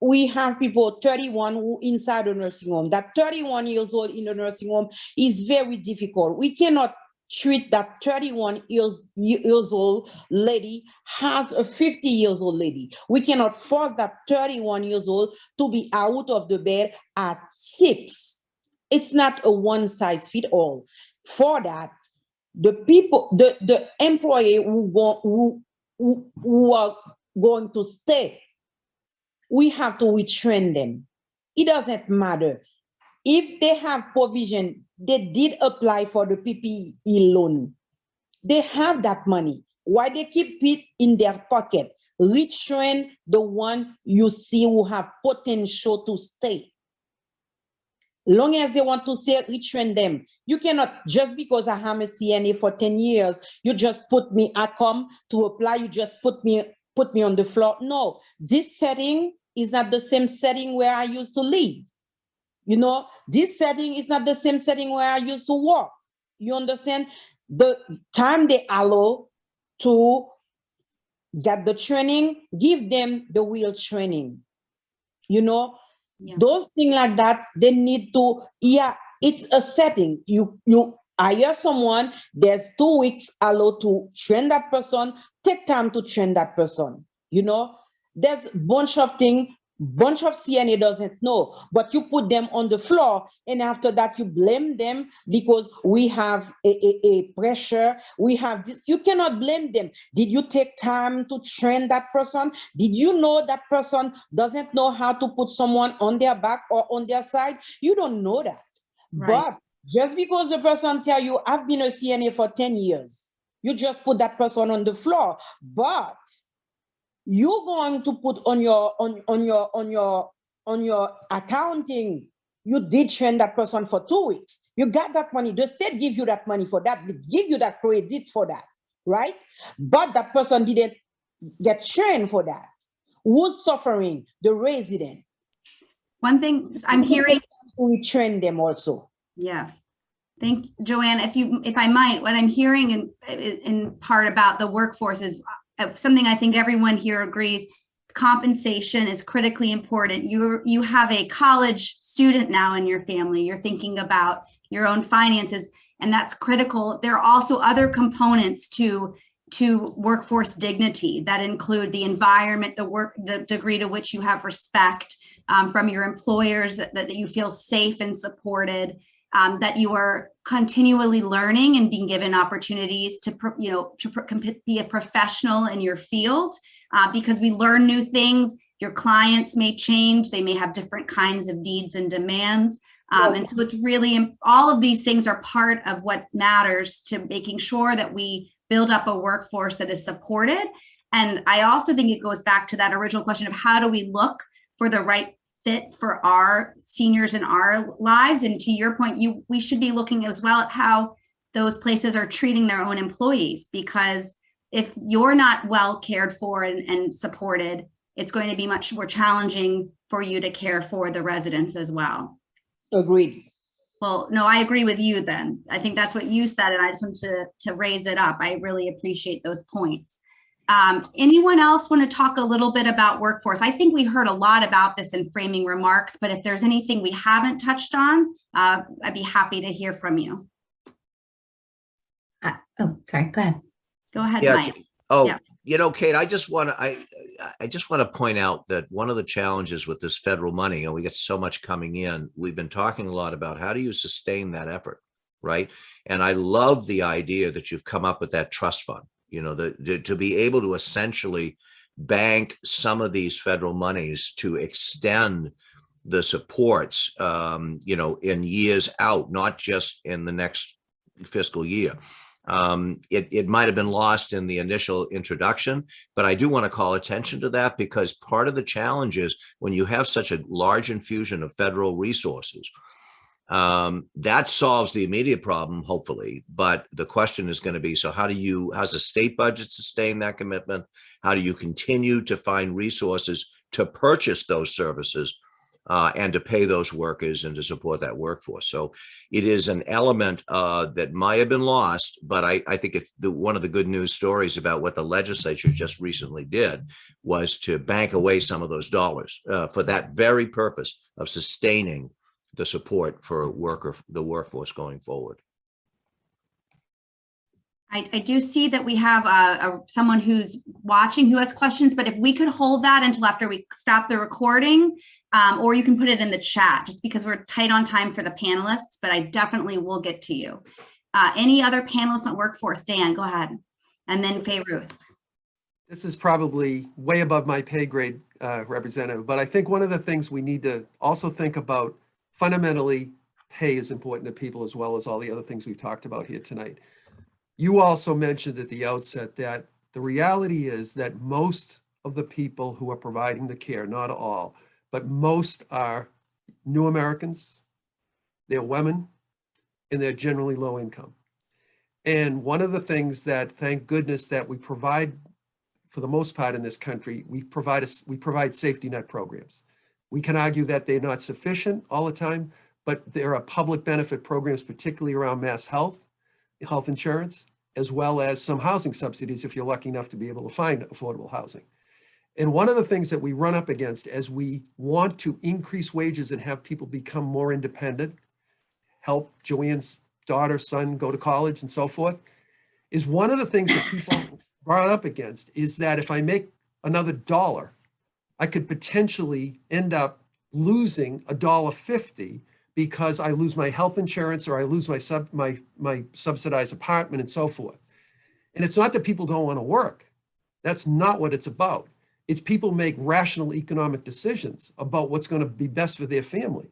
we have people 31 who inside a nursing home. That 31 years old in the nursing home is very difficult. We cannot treat that 31 years old lady as a 50 years old lady. We cannot force that 31 years old to be out of the bed at 6. It's not a one size fit all. For that, the people, the employee who are going to stay, we have to retrain them. It doesn't matter. If they have provision, they did apply for the PPE loan. They have that money. Why they keep it in their pocket? Retrain the one you see who have potential to stay. Long as they want to stay, retrain them. You cannot, just because I am a CNA for 10 years, you just put me, I come to apply, you just put me on the floor. No, this setting is not the same setting where I used to live. You know, this setting is not the same setting where I used to work. You understand? The time they allow to get the training, give them the real training. You know, Yeah. Those things like that, they need to, yeah, it's a setting. You hire someone, there's 2 weeks allowed to train that person, take time to train that person. You know, there's a bunch of things, bunch of CNA doesn't know, but you put them on the floor, and after that you blame them because we have a pressure, we have this. You cannot blame them. Did you take time to train that person? Did you know that person doesn't know how to put someone on their back or on their side? You don't know that. Right. But just because the person tell you, I've been a CNA for 10 years, you just put that person on the floor. But you're going to put on your accounting, you did train that person for 2 weeks. You got that money. The state give you that money for that. They give you that credit for that, right? But that person didn't get trained for that. Who's suffering? The resident. One thing I'm hearing. We train them also. Yes. Thank you, Joanne. If I might, what I'm hearing in part about the workforce is something I think everyone here agrees. Compensation is critically important. You have a college student now in your family. You're thinking about your own finances, and that's critical. There are also other components to workforce dignity that include the environment, the degree to which you have respect from your employers, that you feel safe and supported, that you are continually learning and being given opportunities to be a professional in your field, because we learn new things. Your clients may change. They may have different kinds of needs and demands. Yes. And so it's really, all of these things are part of what matters to making sure that we build up a workforce that is supported. And I also think it goes back to that original question of how do we look for the right fit for our seniors in our lives? And to your point, we should be looking as well at how those places are treating their own employees, because if you're not well cared for and supported, it's going to be much more challenging for you to care for the residents as well. Agreed. Well, no, I agree with you then. I think that's what you said, and I just wanted to raise it up. I really appreciate those points. Anyone else want to talk a little bit about workforce? I think we heard a lot about this in framing remarks, but if there's anything we haven't touched on, I'd be happy to hear from you. Oh, sorry, go ahead. Go ahead, Yeah. Mike. Oh, Yeah. Kate, I just want to point out that one of the challenges with this federal money, and we get so much coming in, we've been talking a lot about how do you sustain that effort, right? And I love the idea that you've come up with that trust fund, to be able to essentially bank some of these federal monies to extend the supports, in years out, not just in the next fiscal year. It might have been lost in the initial introduction, but I do want to call attention to that, because part of the challenge is when you have such a large infusion of federal resources, that solves the immediate problem, hopefully. But the question is going to be, so how's the state budget sustain that commitment? How do you continue to find resources to purchase those services and to pay those workers and to support that workforce? So it is an element that might have been lost, but I think one of the good news stories about what the legislature just recently did was to bank away some of those dollars for that very purpose of sustaining the support for the workforce going forward. I do see that we have someone who's watching who has questions, but if we could hold that until after we stop the recording, or you can put it in the chat, just because we're tight on time for the panelists, but I definitely will get to you. Any other panelists on workforce? Dan, go ahead. And then FayeRuth. This is probably way above my pay grade, Representative, but I think one of the things we need to also think about, fundamentally, pay is important to people as well as all the other things we've talked about here tonight. You also mentioned at the outset that the reality is that most of the people who are providing the care, not all, but most are new Americans, they're women, and they're generally low income. And one of the things that, thank goodness, that we provide for the most part in this country, we provide safety net programs. We can argue that they're not sufficient all the time, but there are public benefit programs, particularly around mass health insurance, as well as some housing subsidies if you're lucky enough to be able to find affordable housing. And one of the things that we run up against as we want to increase wages and have people become more independent, help Joanne's daughter, son go to college and so forth, is one of the things that people run up against is that if I make another $1, I could potentially end up losing $1.50 because I lose my health insurance or I lose my subsidized apartment and so forth. And it's not that people don't want to work. That's not what it's about. It's people make rational economic decisions about what's going to be best for their family.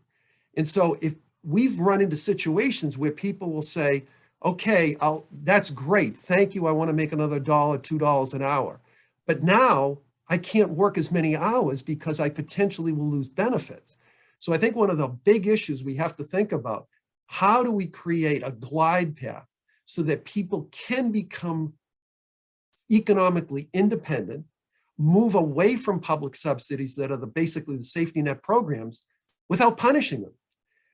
And so if we've run into situations where people will say, okay, that's great. Thank you. I want to make another $1, $2 an hour. But now I can't work as many hours because I potentially will lose benefits. So I think one of the big issues we have to think about, how do we create a glide path so that people can become economically independent, move away from public subsidies that are basically the safety net programs without punishing them?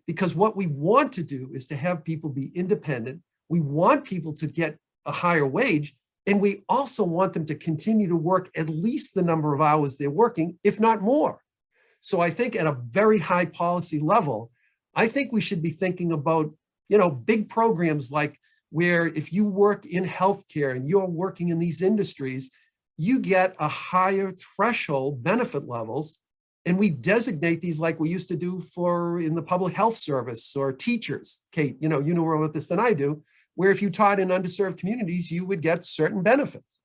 Because what we want to do is to have people be independent. We want people to get a higher wage, and we also want them to continue to work at least the number of hours they're working, if not more. So I think at a very high policy level, I think we should be thinking about, big programs like where if you work in healthcare and you're working in these industries, you get a higher threshold benefit levels. And we designate these like we used to do in the public health service or teachers. Kate, you know more about this than I do, where if you taught in underserved communities, you would get certain benefits.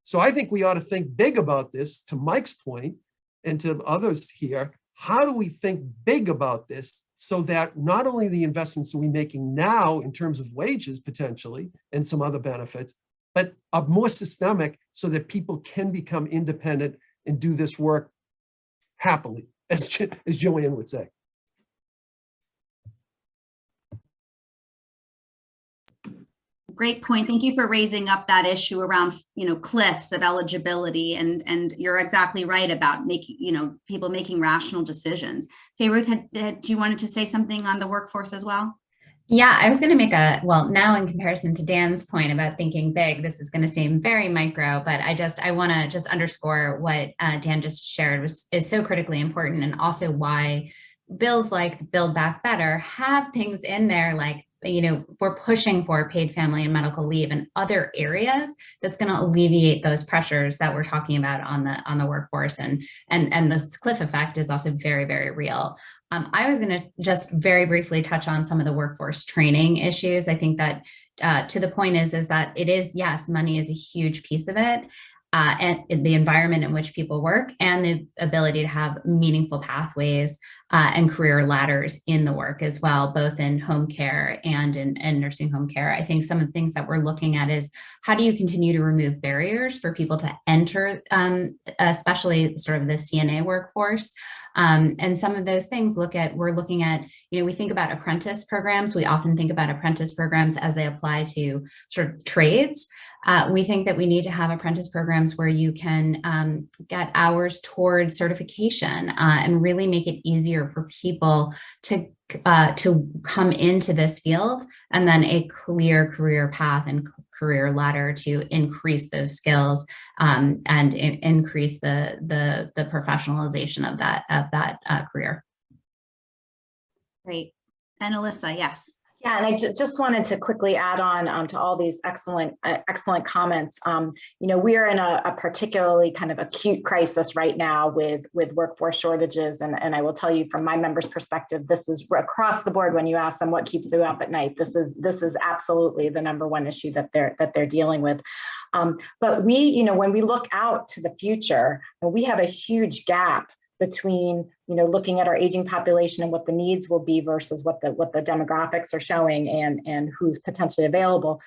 So I think we ought to think big about this, to Mike's point, and to others here. How do we think big about this so that not only the investments that we're making now in terms of wages potentially and some other benefits, but are more systemic so that people can become independent and do this work happily, as Joanne would say. Great point. Thank you for raising up that issue around, cliffs of eligibility, and you're exactly right about making, people making rational decisions. FayeRuth, do you wanted to say something on the workforce as well? Yeah, I was going to make now in comparison to Dan's point about thinking big, this is going to seem very micro, but I want to just underscore what Dan just shared is so critically important, and also why bills like Build Back Better have things in there like, we're pushing for paid family and medical leave and other areas that's going to alleviate those pressures that we're talking about on the workforce, and this cliff effect is also very, very real. I was going to just very briefly touch on some of the workforce training issues. I think that to the point is that it is, yes, money is a huge piece of it. And the environment in which people work, and the ability to have meaningful pathways and career ladders in the work as well, both in home care and in nursing home care. I think some of the things that we're looking at is how do you continue to remove barriers for people to enter, especially sort of the CNA workforce. And some of those things we're looking at, we think about apprentice programs. We often think about apprentice programs as they apply to sort of trades. We think that we need to have apprentice programs where you can get hours towards certification and really make it easier for people to come into this field, and then a clear career path and career ladder to increase those skills and increase the professionalization of that career. Great. And Alyssa, yes. Yeah, and I just wanted to quickly add on to all these excellent comments. We are in a particularly kind of acute crisis right now with workforce shortages, and I will tell you from my members' perspective, this is across the board. When you ask them what keeps you up at night, this is absolutely the number one issue that they're dealing with. But when we look out to the future, we have a huge gap between looking at our aging population and what the needs will be versus what the demographics are showing and who's potentially available.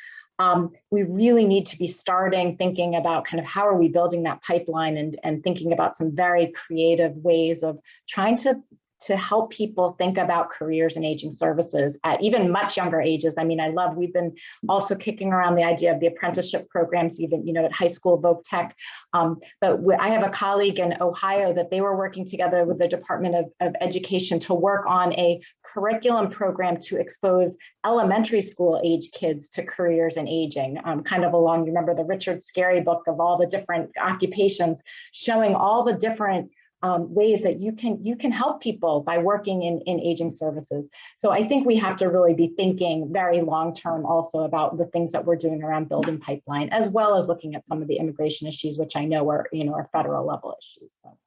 We really need to be thinking about kind of how are we building that pipeline and thinking about some very creative ways of trying to to help people think about careers in aging services at even much younger ages. I mean, we've been also kicking around the idea of the apprenticeship programs, even, at high school, Voc Tech. But I have a colleague in Ohio that they were working together with the Department of Education to work on a curriculum program to expose elementary school age kids to careers in aging, kind of along, you remember the Richard Scarry book of all the different occupations, showing all the different ways that you can help people by working in aging services. So I think we have to really be thinking very long-term also about the things that we're doing around building pipeline, as well as looking at some of the immigration issues, which I know are federal level issues. So.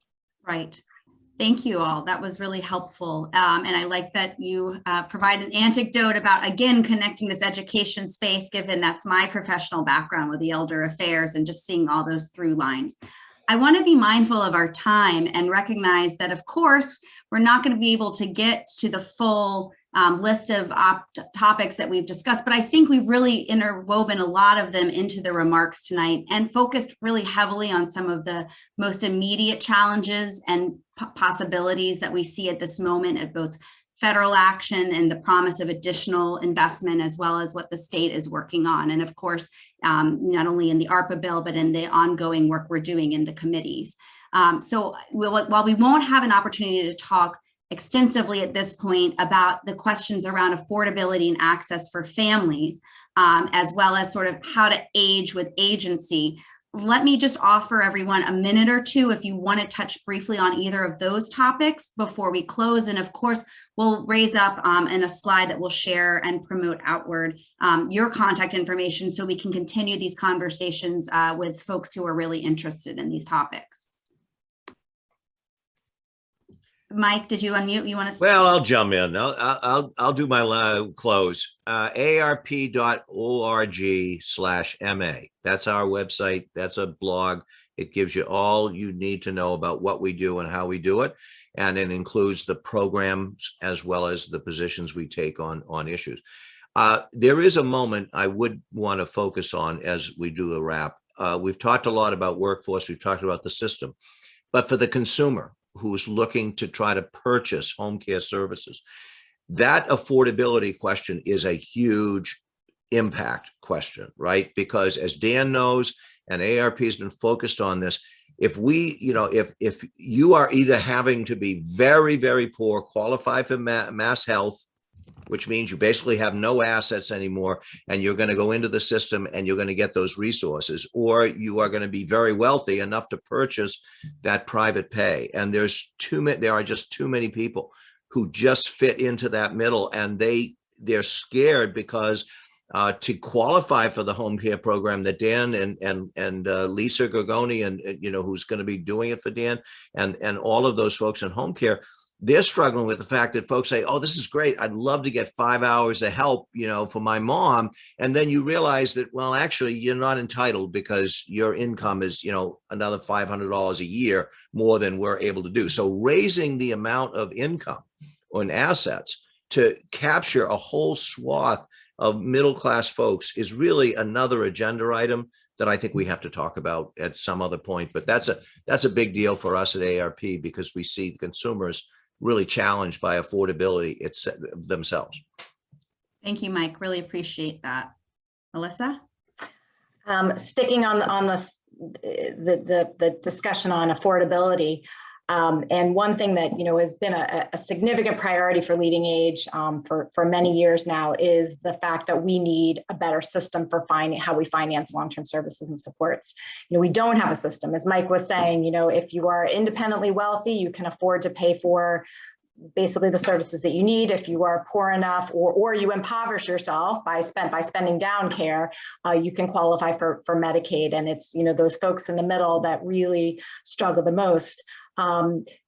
Right. Thank you all. That was really helpful. And I like that you provide an anecdote about, again, connecting this education space, given that's my professional background with the elder affairs and just seeing all those through lines. I want to be mindful of our time and recognize that, of course, we're not going to be able to get to the full list of topics that we've discussed, but I think we've really interwoven a lot of them into the remarks tonight and focused really heavily on some of the most immediate challenges and possibilities that we see at this moment at both federal action and the promise of additional investment, as well as what the state is working on. And of course, not only in the ARPA bill, but in the ongoing work we're doing in the committees. So while we won't have an opportunity to talk extensively at this point about the questions around affordability and access for families, as well as sort of how to age with agency, let me just offer everyone a minute or two if you want to touch briefly on either of those topics before we close. And of course, we'll raise up in a slide that we'll share and promote outward your contact information so we can continue these conversations with folks who are really interested in these topics. Mike, did you unmute? You want to? Well, I'll jump in. I'll do my close. AARP.org/MA. That's our website. That's a blog. It gives you all you need to know about what we do and how we do it. And it includes the programs as well as the positions we take on issues. There is a moment I would want to focus on as we do a wrap. We've talked a lot about workforce. We've talked about the system. But for the consumer who's looking to try to purchase home care services, that affordability question is a huge impact question, right? Because as Dan knows, and AARP has been focused on this, if you are either having to be very, very poor, qualify for mass health, which means you basically have no assets anymore, and you're going to go into the system and you're going to get those resources, or you are going to be very wealthy enough to purchase that private pay. And there are just too many people who just fit into that middle, and they're scared because to qualify for the home care program that Dan and Lisa Gorgoni and who's going to be doing it for Dan and all of those folks in home care, they're struggling with the fact that folks say, oh, this is great. I'd love to get 5 hours of help, for my mom. And then you realize that, well, actually, you're not entitled because your income is, another $500 a year more than we're able to do. So raising the amount of income or assets to capture a whole swath of middle-class folks is really another agenda item that I think we have to talk about at some other point. But that's a big deal for us at AARP because we see consumers really challenged by affordability themselves. Thank you, Mike. Really appreciate that. Alyssa? Sticking on the discussion on affordability, and one thing that has been a significant priority for LeadingAge for many years now is the fact that we need a better system for how we finance long-term services and supports. We don't have a system, as Mike was saying. If you are independently wealthy, you can afford to pay for basically the services that you need. If you are poor enough or you impoverish yourself by spending down care, you can qualify for Medicaid. And it's those folks in the middle that really struggle the most.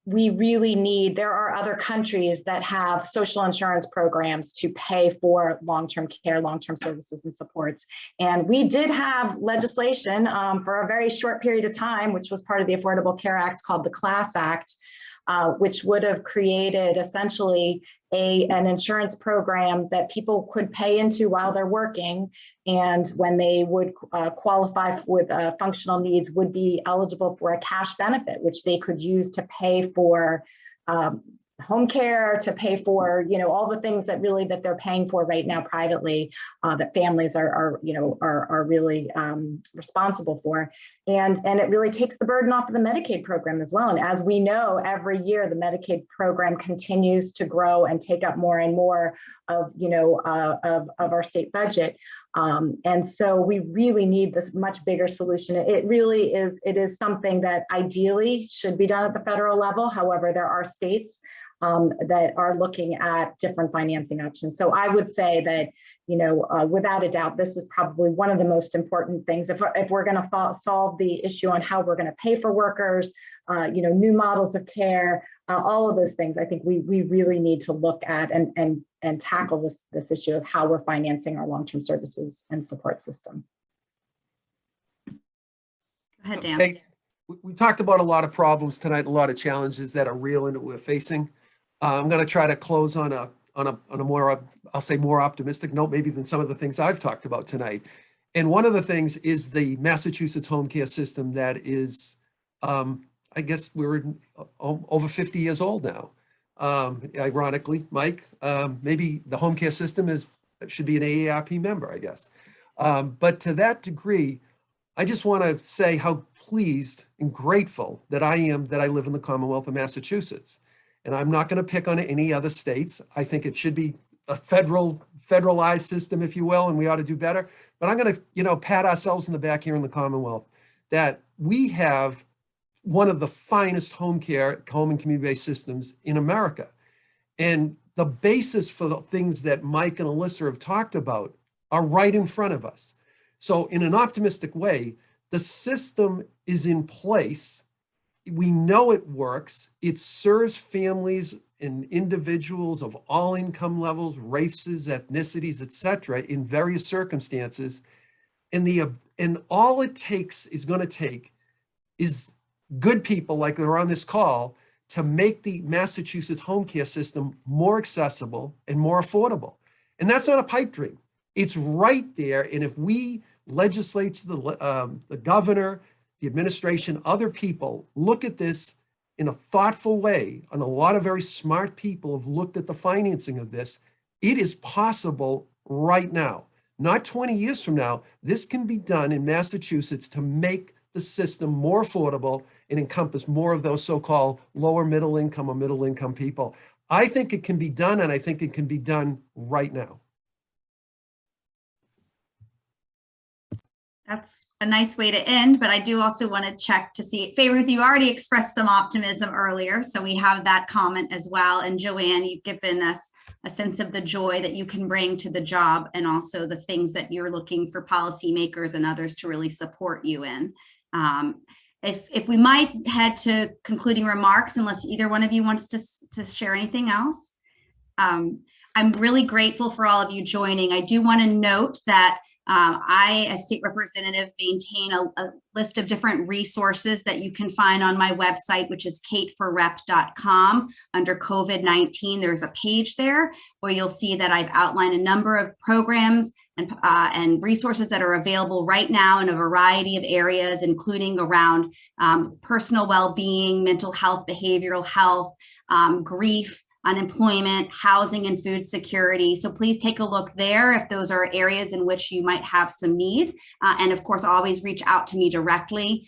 We really need, there are other countries that have social insurance programs to pay for long-term care, long-term services and supports. And we did have legislation for a very short period of time, which was part of the Affordable Care Act called the Class Act, which would have created essentially an insurance program that people could pay into while they're working, and when they would qualify with functional needs, would be eligible for a cash benefit, which they could use to pay for home care, to pay for, you know, all the things that really that they're paying for right now privately, that families are really responsible for. And it really takes the burden off of the Medicaid program as well. And as we know, every year the Medicaid program continues to grow and take up more and more of, you know, of our state budget. And so we really need this much bigger solution. It really is, it is something that ideally should be done at the federal level. However, there are states that are looking at different financing options. So I would say that, you know, without a doubt, this is probably one of the most important things. If we're going to solve the issue on how we're going to pay for workers, you know, new models of care, all of those things, I think we really need to look at and tackle this issue of how we're financing our long-term services and support system. Go ahead, Dan. Okay. We talked about a lot of problems tonight, a lot of challenges that are real and that we're facing. I'm going to try to close on a more, I'll say, more optimistic note, maybe than some of the things I've talked about tonight. And one of the things is the Massachusetts home care system that is, I guess we're over 50 years old now. Ironically, Mike, maybe the home care system should be an AARP member, I guess. But to that degree, I just want to say how pleased and grateful that I am that I live in the Commonwealth of Massachusetts. And I'm not going to pick on any other states. I think it should be a federalized system, if you will, and we ought to do better. But I'm going to, you know, pat ourselves in the back here in the Commonwealth that we have one of the finest home and community-based systems in America. And the basis for the things that Mike and Alyssa have talked about are right in front of us. So in an optimistic way, the system is in place. We know it works. It serves families and individuals of all income levels, races, ethnicities, etc., in various circumstances. And all it takes is going to take is good people like they're on this call to make the Massachusetts home care system more accessible and more affordable. And that's not a pipe dream. It's right there. And if we legislators, the governor, the administration, other people look at this in a thoughtful way, and a lot of very smart people have looked at the financing of this, it is possible right now. Not 20 years from now, this can be done in Massachusetts to make the system more affordable and encompass more of those so-called lower middle income or middle income people. I think it can be done, and I think it can be done right now. That's a nice way to end, but I do also want to check to see, FayeRuth, you already expressed some optimism earlier, so we have that comment as well. And Joanne, you've given us a sense of the joy that you can bring to the job and also the things that you're looking for policymakers and others to really support you in. If we might head to concluding remarks, unless either one of you wants to share anything else. I'm really grateful for all of you joining. I do want to note that I, as state representative, maintain a list of different resources that you can find on my website, which is kateforrep.com. Under COVID-19, there's a page there where you'll see that I've outlined a number of programs and resources that are available right now in a variety of areas, including around personal well-being, mental health, behavioral health, grief, unemployment, housing, and food security. So please take a look there if those are areas in which you might have some need. And of course, always reach out to me directly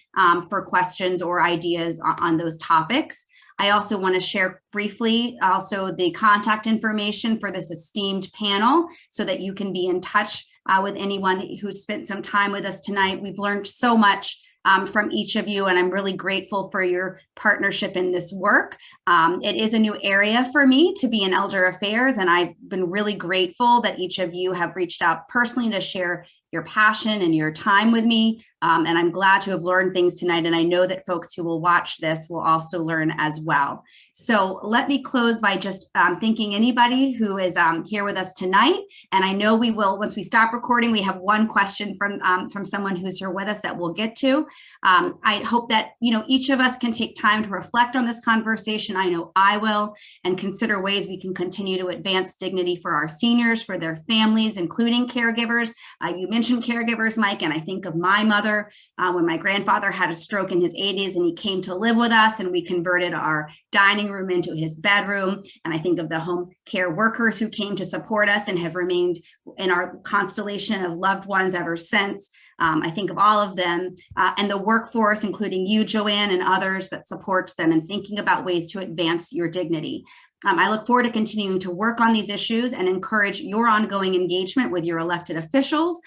for questions or ideas on those topics. I also want to share briefly also the contact information for this esteemed panel so that you can be in touch with anyone who spent some time with us tonight. We've learned so much from each of you, and I'm really grateful for your partnership in this work. It is a new area for me to be in elder affairs, and I've been really grateful that each of you have reached out personally to share your passion and your time with me. And I'm glad to have learned things tonight. And I know that folks who will watch this will also learn as well. So let me close by just thanking anybody who is here with us tonight. And I know we will, once we stop recording, we have one question from someone who's here with us that we'll get to. I hope that, each of us can take time to reflect on this conversation. I know I will, and consider ways we can continue to advance dignity for our seniors, for their families, including caregivers. You mentioned caregivers, Mike, and I think of my mother when my grandfather had a stroke in his 80s and he came to live with us and we converted our dining room into his bedroom. And I think of the home care workers who came to support us and have remained in our constellation of loved ones ever since. I think of all of them and the workforce, including you, Joanne, and others that supports them and thinking about ways to advance your dignity. I look forward to continuing to work on these issues and encourage your ongoing engagement with your elected officials,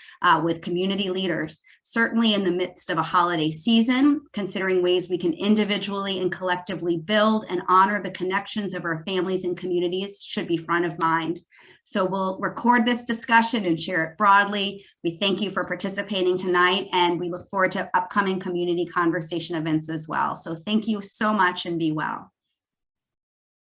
with community leaders, certainly in the midst of a holiday season, considering ways we can individually and collectively build and honor the connections of our families and communities should be front of mind. So we'll record this discussion and share it broadly. We thank you for participating tonight, and we look forward to upcoming community conversation events as well. So thank you so much and be well.